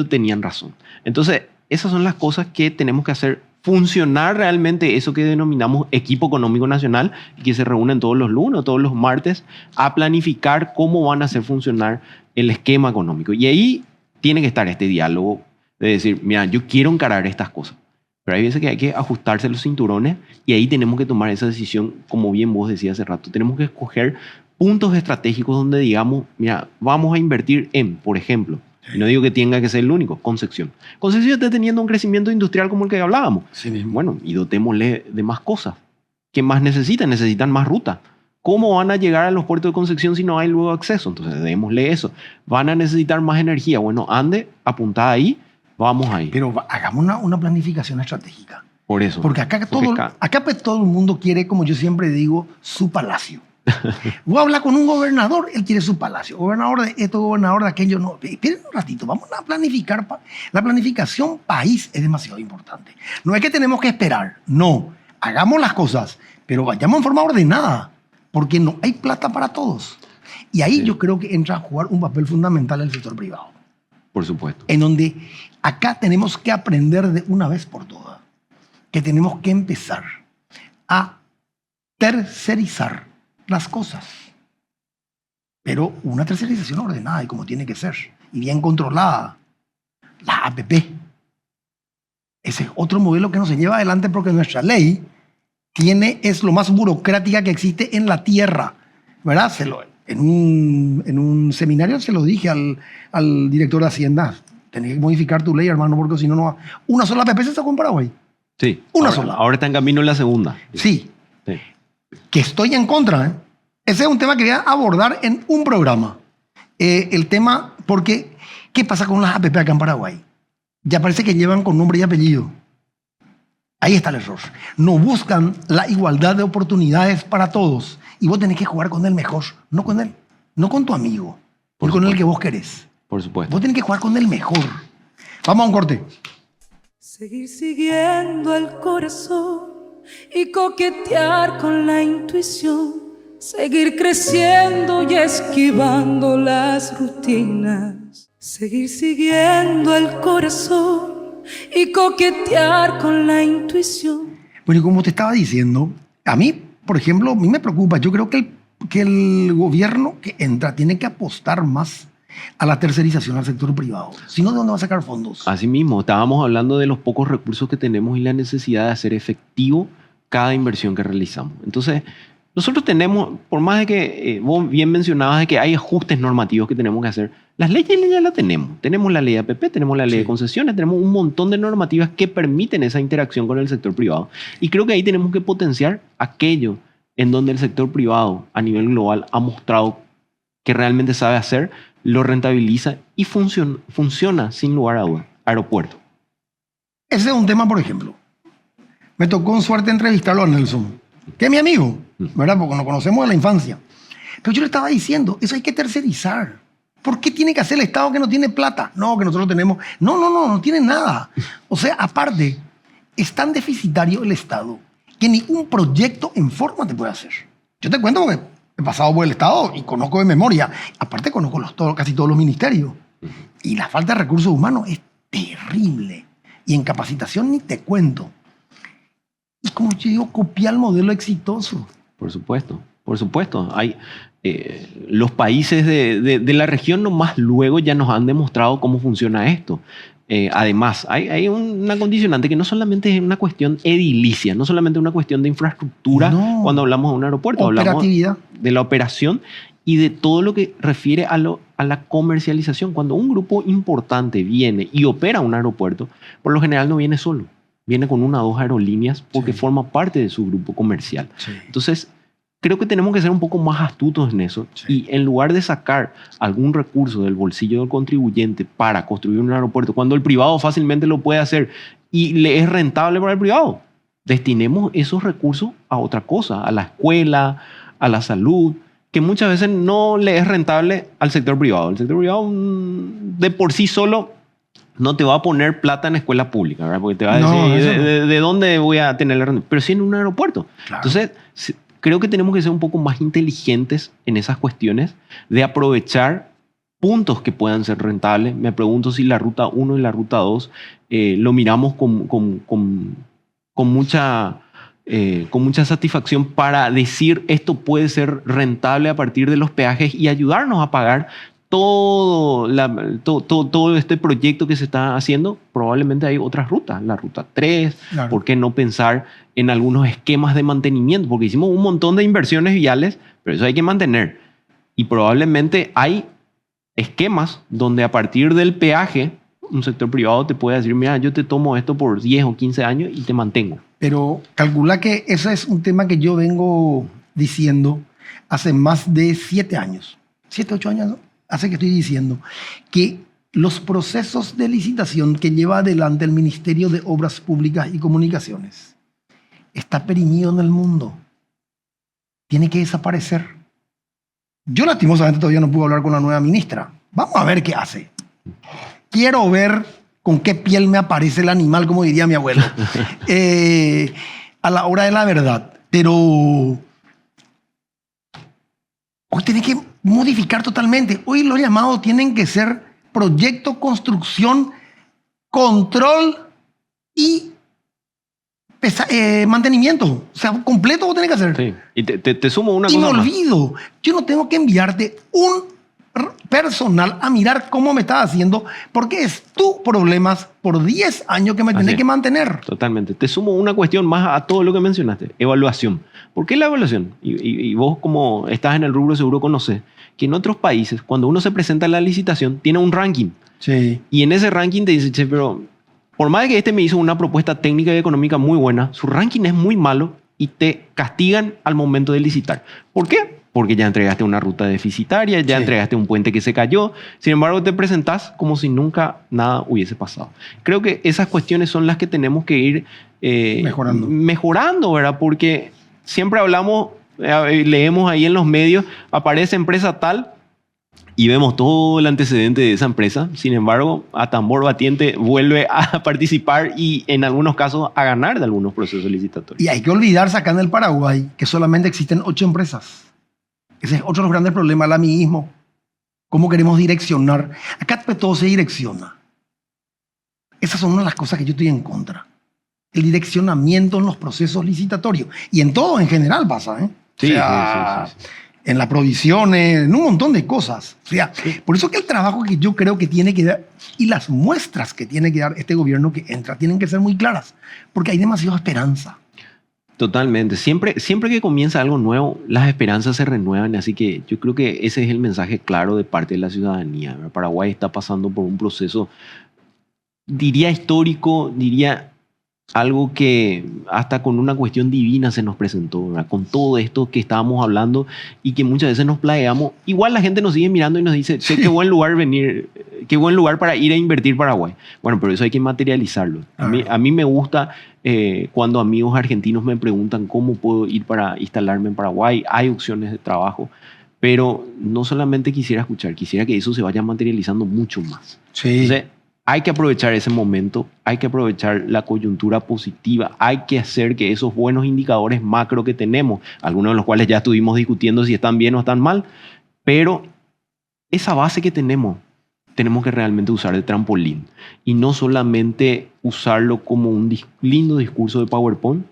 tenían razón. Entonces, esas son las cosas que tenemos que hacer funcionar realmente eso que denominamos equipo económico nacional y que se reúnen todos los lunes, todos los martes a planificar cómo van a hacer funcionar el esquema económico. Y ahí tiene que estar este diálogo de decir, mira, yo quiero encarar estas cosas. Pero hay veces que hay que ajustarse los cinturones y ahí tenemos que tomar esa decisión, como bien vos decías hace rato. Tenemos que escoger puntos estratégicos donde digamos, mira, vamos a invertir en, por ejemplo, y no digo que tenga que ser el único, Concepción. Concepción está teniendo un crecimiento industrial como el que hablábamos. Sí mismo. Bueno, y dotémosle de más cosas. ¿Qué más necesitan? Necesitan más ruta. ¿Cómo van a llegar a los puertos de Concepción si no hay luego acceso? Entonces, démosle eso. ¿Van a necesitar más energía? Bueno, ande, apuntada ahí, vamos ahí. Pero hagamos una planificación estratégica. Por eso. Porque acá pues, todo el mundo quiere, como yo siempre digo, su palacio. Voy a hablar con un gobernador, él quiere su palacio. Gobernador de esto, gobernador de aquello. No, esperen un ratito, vamos a planificar. La planificación país es demasiado importante. No es que tenemos que esperar, no. Hagamos las cosas, pero vayamos en forma ordenada, porque no hay plata para todos. Y ahí Sí. yo creo que entra a jugar un papel fundamental el sector privado. Por supuesto. En donde acá tenemos que aprender de una vez por todas que tenemos que empezar a tercerizar las cosas. Pero una tercerización ordenada y como tiene que ser, y bien controlada. La APP. Ese es otro modelo que no se lleva adelante porque nuestra ley es lo más burocrática que existe en la tierra. ¿Verdad? En un seminario se lo dije al director de Hacienda. Tenés que modificar tu ley, hermano, porque si no, no va. Una sola APP se sacó en Paraguay. Sí. Una Ahora- sola. Ahora está en camino la segunda. Sí, Sí. que estoy en contra. ¿Eh? Ese es un tema que quería abordar en un programa. El tema, porque, ¿qué pasa con las APP acá en Paraguay? Ya parece que llevan con nombre y apellido. Ahí está el error. No buscan la igualdad de oportunidades para todos. Y vos tenés que jugar con el mejor, no con él, no con tu amigo, Por ni con el supuesto. que vos querés. Por supuesto. Vos tenés que jugar con el mejor. Vamos a un corte. Seguir siguiendo el corazón y coquetear con la intuición. Seguir creciendo y esquivando las rutinas. Seguir siguiendo el corazón y coquetear con la intuición. Bueno, y como te estaba diciendo, a mí, por ejemplo, a mí me preocupa. Yo creo que el gobierno que entra tiene que apostar más a la tercerización al sector privado. Si no, ¿de dónde va a sacar fondos? Así mismo, estábamos hablando de los pocos recursos que tenemos y la necesidad de hacer efectivo cada inversión que realizamos. Entonces, nosotros tenemos, por más de que vos bien mencionabas de que hay ajustes normativos que tenemos que hacer, las leyes ya las tenemos. Tenemos la ley de APP, tenemos la ley Sí. de concesiones, tenemos un montón de normativas que permiten esa interacción con el sector privado. Y creo que ahí tenemos que potenciar aquello en donde el sector privado a nivel global ha mostrado que realmente sabe hacer, lo rentabiliza y funciona sin lugar a duda. Aeropuerto. Ese es un tema, por ejemplo. Me tocó en suerte entrevistarlo a Nelson, que es mi amigo, ¿verdad? Porque nos conocemos de la infancia. Pero yo le estaba diciendo, eso hay que tercerizar. ¿Por qué tiene que hacer el Estado que no tiene plata? No, que nosotros tenemos. No tiene nada. O sea, aparte, es tan deficitario el Estado que ni un proyecto en forma te puede hacer. Yo te cuento porque he pasado por el Estado y conozco de memoria. Aparte, conozco casi todos los ministerios. Y la falta de recursos humanos es terrible. Y en capacitación ni te cuento. Y como yo digo, copia el modelo exitoso. Por supuesto, por supuesto. Hay, los países de la región nomás luego ya nos han demostrado cómo funciona esto. Además, hay una condicionante que no solamente es una cuestión edilicia, no solamente una cuestión de infraestructura cuando hablamos de un aeropuerto, hablamos de la operación y de todo lo que refiere a la comercialización. Cuando un grupo importante viene y opera un aeropuerto, por lo general no viene solo, viene con una o dos aerolíneas porque forma parte de su grupo comercial. Sí. Entonces, creo que tenemos que ser un poco más astutos en eso y en lugar de sacar algún recurso del bolsillo del contribuyente para construir un aeropuerto, cuando el privado fácilmente lo puede hacer y le es rentable para el privado, destinemos esos recursos a otra cosa, a la escuela, a la salud, que muchas veces no le es rentable al sector privado. El sector privado de por sí solo no te va a poner plata en escuela pública, ¿verdad? Porque te va a decir, ¿de dónde voy a tener la renta? Pero sí en un aeropuerto. Claro. Entonces, creo que tenemos que ser un poco más inteligentes en esas cuestiones de aprovechar puntos que puedan ser rentables. Me pregunto si la ruta 1 y la ruta 2 lo miramos con mucha satisfacción para decir esto puede ser rentable a partir de los peajes y ayudarnos a pagar todo este proyecto que se está haciendo. Probablemente hay otras rutas, la ruta 3, claro. ¿Por qué no pensar en algunos esquemas de mantenimiento? Porque hicimos un montón de inversiones viales, pero eso hay que mantener. Y probablemente hay esquemas donde a partir del peaje un sector privado te puede decir, mira, yo te tomo esto por 10 o 15 años y te mantengo. Pero calcula que ese es un tema que yo vengo diciendo hace más de 7 años. 7, 8 años, ¿no? Hace que estoy diciendo que los procesos de licitación que lleva adelante el Ministerio de Obras Públicas y Comunicaciones está perimido en el mundo. Tiene que desaparecer. Yo lastimosamente todavía no puedo hablar con la nueva ministra. Vamos a ver qué hace. Quiero ver con qué piel me aparece el animal, como diría mi abuelo, a la hora de la verdad. Pero hoy tiene que modificar totalmente. Hoy los llamados tienen que ser proyecto, construcción, control y mantenimiento. O sea, completo vos tenés que hacer. Sí. Y te sumo una cosa más. Y me más. olvido. Yo no tengo que enviarte un personal a mirar cómo me estás haciendo, porque es tu problemas por 10 años que me tenés que mantener. Totalmente. Te sumo una cuestión más a todo lo que mencionaste. Evaluación. ¿Por qué la evaluación? Y vos, como estás en el rubro, seguro conocés que en otros países, cuando uno se presenta a la licitación, tiene un ranking. Sí. Y en ese ranking te dice, che, pero por más de que este me hizo una propuesta técnica y económica muy buena, su ranking es muy malo y te castigan al momento de licitar. ¿Por qué? Porque ya entregaste una ruta deficitaria, ya entregaste un puente que se cayó. Sin embargo, te presentás como si nunca nada hubiese pasado. Creo que esas cuestiones son las que tenemos que ir mejorando, ¿verdad? Porque siempre hablamos, leemos ahí en los medios, aparece empresa tal y vemos todo el antecedente de esa empresa. Sin embargo, a tambor batiente vuelve a participar y en algunos casos a ganar de algunos procesos licitatorios. Y hay que olvidarse acá en el Paraguay que solamente existen 8 empresas. Ese es otro de los grandes problemas, el amiguismo. ¿Cómo queremos direccionar? Acá todo se direcciona. Esas son una de las cosas que yo estoy en contra. El direccionamiento en los procesos licitatorios. Y en todo en general pasa, ¿eh? Sí, o sea, sí. En las provisiones, en un montón de cosas. O sea, por eso que el trabajo que yo creo que tiene que dar y las muestras que tiene que dar este gobierno que entra tienen que ser muy claras. Porque hay demasiada esperanza. Totalmente. Siempre que comienza algo nuevo, las esperanzas se renuevan. Así que yo creo que ese es el mensaje claro de parte de la ciudadanía. Paraguay está pasando por un proceso, diría histórico, diría algo que hasta con una cuestión divina se nos presentó, ¿verdad? Con todo esto que estábamos hablando y que muchas veces nos plagueamos. Igual la gente nos sigue mirando y nos dice, che, qué buen lugar venir, qué buen lugar para ir a invertir Paraguay. Bueno, pero eso hay que materializarlo. A mí me gusta cuando amigos argentinos me preguntan cómo puedo ir para instalarme en Paraguay. Hay opciones de trabajo, pero no solamente quisiera que eso se vaya materializando mucho más. Sí. Entonces, hay que aprovechar ese momento, hay que aprovechar la coyuntura positiva, hay que hacer que esos buenos indicadores macro que tenemos, algunos de los cuales ya estuvimos discutiendo si están bien o están mal, pero esa base que tenemos que realmente usar de trampolín y no solamente usarlo como un lindo discurso de PowerPoint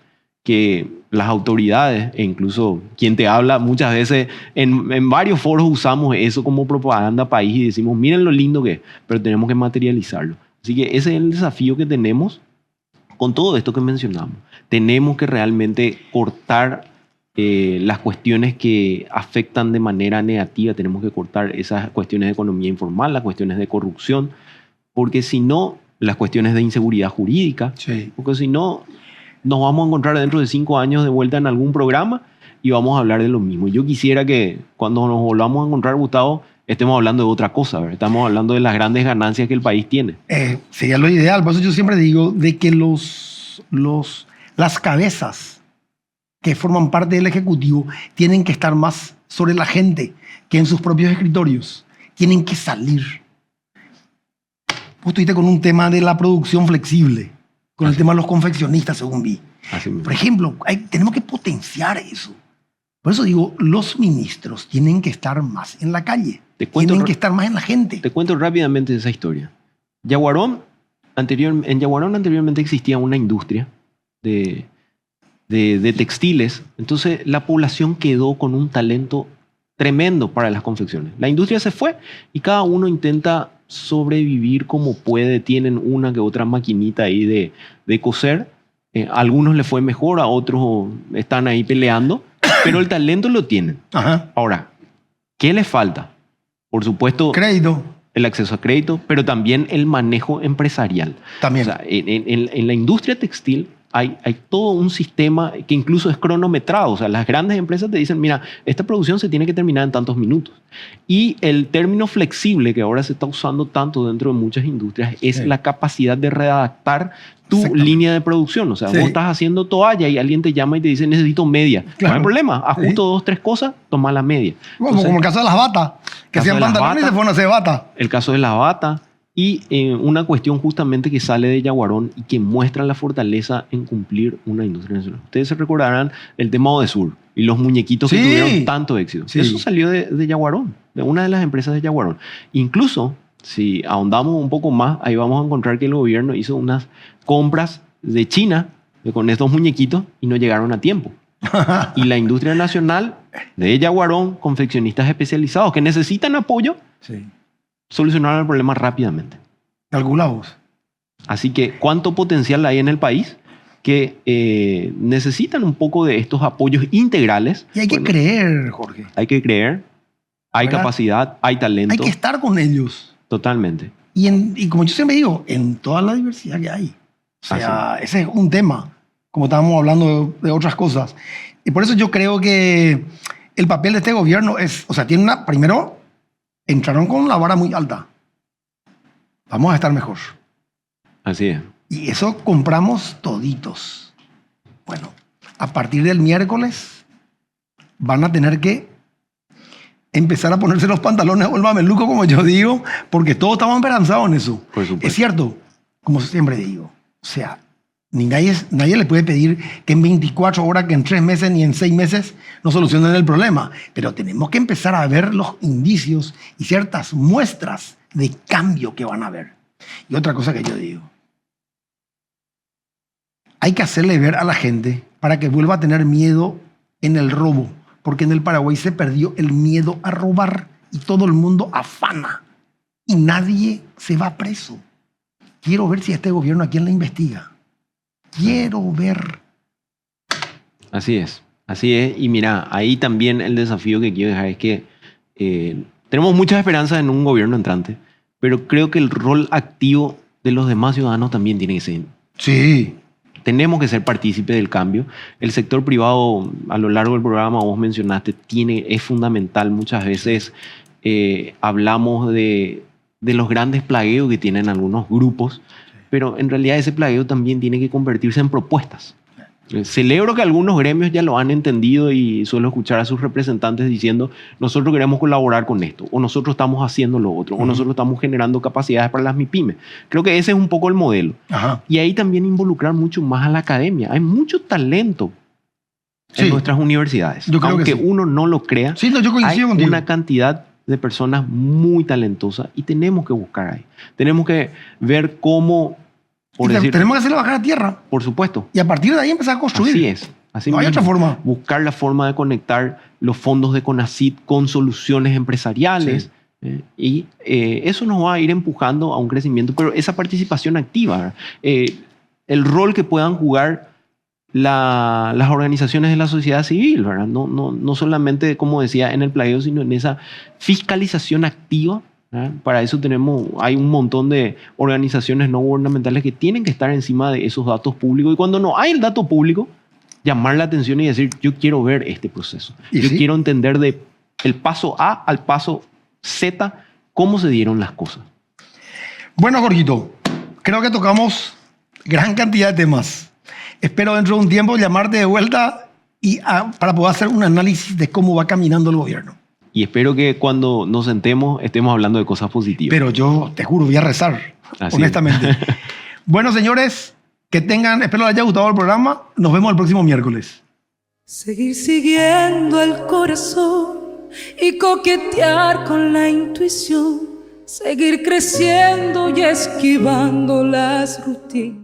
que las autoridades e incluso quien te habla muchas veces en varios foros usamos eso como propaganda país y decimos miren lo lindo que es, pero tenemos que materializarlo. Así que ese es el desafío que tenemos con todo esto que mencionamos. Tenemos que realmente cortar las cuestiones que afectan de manera negativa, tenemos que cortar esas cuestiones de economía informal, las cuestiones de corrupción, porque si no, las cuestiones de inseguridad jurídica, Sí. porque si no, nos vamos a encontrar dentro de 5 años de vuelta en algún programa y vamos a hablar de lo mismo. Yo quisiera que cuando nos volvamos a encontrar, Gustavo, estemos hablando de otra cosa, ¿verdad? Estamos hablando de las grandes ganancias que el país tiene. Sería lo ideal. Por eso yo siempre digo de que las cabezas que forman parte del Ejecutivo tienen que estar más sobre la gente que en sus propios escritorios. Tienen que salir. Vos estuviste con un tema de la producción flexible, con el tema de los confeccionistas, según vi. Así mismo. Por ejemplo, tenemos que potenciar eso. Por eso digo, los ministros tienen que estar más en la calle. Tienen que estar más en la gente. Te cuento rápidamente esa historia. En Yaguarón anteriormente existía una industria de textiles. Entonces la población quedó con un talento tremendo para las confecciones. La industria se fue y cada uno intenta sobrevivir como puede. Tienen una que otra maquinita ahí de coser. A algunos les fue mejor, a otros están ahí peleando, pero el talento lo tienen. Ajá. Ahora, ¿qué les falta? Por supuesto, Crédito. el acceso a crédito, pero también el manejo empresarial. También. O sea, en la industria textil hay todo un sistema que incluso es cronometrado. O sea, las grandes empresas te dicen, mira, esta producción se tiene que terminar en tantos minutos. Y el término flexible que ahora se está usando tanto dentro de muchas industrias es Sí. la capacidad de readaptar tu Exactamente. línea de producción. O sea, Sí. vos estás haciendo toalla y alguien te llama y te dice, necesito media. Claro. No hay problema, ajusto Sí. 2, 3 cosas, toma la media. Como el caso de las batas, que caso hacían de las pantalones y batas. se fueron a hacer bata. El caso de la bata y una cuestión justamente que sale de Yaguarón y que muestra la fortaleza en cumplir una industria nacional. Ustedes se recordarán el tema Odesur y los muñequitos que Sí. tuvieron tanto éxito. Sí. Eso salió de Yaguarón, de una de las empresas de Yaguarón. Incluso, si ahondamos un poco más, ahí vamos a encontrar que el gobierno hizo unas compras de China con estos muñequitos y no llegaron a tiempo. Y la industria nacional de Yaguarón, confeccionistas especializados que necesitan apoyo, Sí. solucionaron el problema rápidamente. Calculados. Así que, ¿cuánto potencial hay en el país que necesitan un poco de estos apoyos integrales? Y hay que Bueno, creer, Jorge. hay que creer, hay ¿Verdad? capacidad, hay talento. Hay que estar con ellos. Totalmente. Y como yo siempre digo, en toda la diversidad que hay. O sea, ese es un tema, como estábamos hablando de otras cosas. Y por eso yo creo que el papel de este gobierno es, o sea, primero, entraron con la vara muy alta. Vamos a estar mejor. Así es. Y eso compramos toditos. Bueno, a partir del miércoles van a tener que empezar a ponerse los pantalones o el mameluco, como yo digo, porque todos estamos esperanzados en eso. Por supuesto. Es cierto, como siempre digo, o sea, nadie le puede pedir que en 24 horas, que en 3 meses ni en 6 meses no solucionen el problema, pero tenemos que empezar a ver los indicios y ciertas muestras de cambio que van a haber. Y otra cosa que yo digo, hay que hacerle ver a la gente para que vuelva a tener miedo en el robo, porque en el Paraguay se perdió el miedo a robar y todo el mundo afana y nadie se va preso. Quiero ver si este gobierno a quién le investiga. Quiero ver. Así es. Así es. Y mira, ahí también el desafío que quiero dejar es que tenemos muchas esperanzas en un gobierno entrante, pero creo que el rol activo de los demás ciudadanos también tiene que ser. Sí. Tenemos que ser partícipes del cambio. El sector privado, a lo largo del programa vos mencionaste, es fundamental. Muchas veces hablamos de los grandes plagueos que tienen algunos grupos, pero en realidad ese plagueo también tiene que convertirse en propuestas. Celebro que algunos gremios ya lo han entendido y suelo escuchar a sus representantes diciendo, nosotros queremos colaborar con esto, o nosotros estamos haciendo lo otro, o nosotros estamos generando capacidades para las MIPYMES. Creo que ese es un poco el modelo. Ajá. Y ahí también involucrar mucho más a la academia. Hay mucho talento en Sí. nuestras universidades. Yo creo que Aunque sí. uno no lo crea, Sí, no, yo hay coincido contigo. una cantidad de personas muy talentosas y tenemos que buscar ahí. Tenemos que ver cómo, por decir, Tenemos que hacerlo bajar a tierra por supuesto, y a partir de ahí empezar a construir. así es. Así No hay mismo. otra forma. Buscar la forma de conectar los fondos de CONACYT con soluciones empresariales. Sí. Eso nos va a ir empujando a un crecimiento, pero esa participación activa, ¿verdad? El rol que puedan jugar las organizaciones de la sociedad civil, ¿verdad? No solamente, como decía, en el plagio, sino en esa fiscalización activa. Para eso hay un montón de organizaciones no gubernamentales que tienen que estar encima de esos datos públicos, y cuando no hay el dato público, llamar la atención y decir, yo quiero ver este proceso. Yo quiero entender de el paso A al paso Z cómo se dieron las cosas. Bueno, Jorgito, creo que tocamos gran cantidad de temas. Espero dentro de un tiempo llamarte de vuelta para poder hacer un análisis de cómo va caminando el gobierno. Y espero que cuando nos sentemos estemos hablando de cosas positivas. Pero yo te juro, voy a rezar, Así honestamente. Bueno, señores, espero les haya gustado el programa. Nos vemos el próximo miércoles. Seguir siguiendo el corazón y coquetear con la intuición. Seguir creciendo y esquivando las rutinas.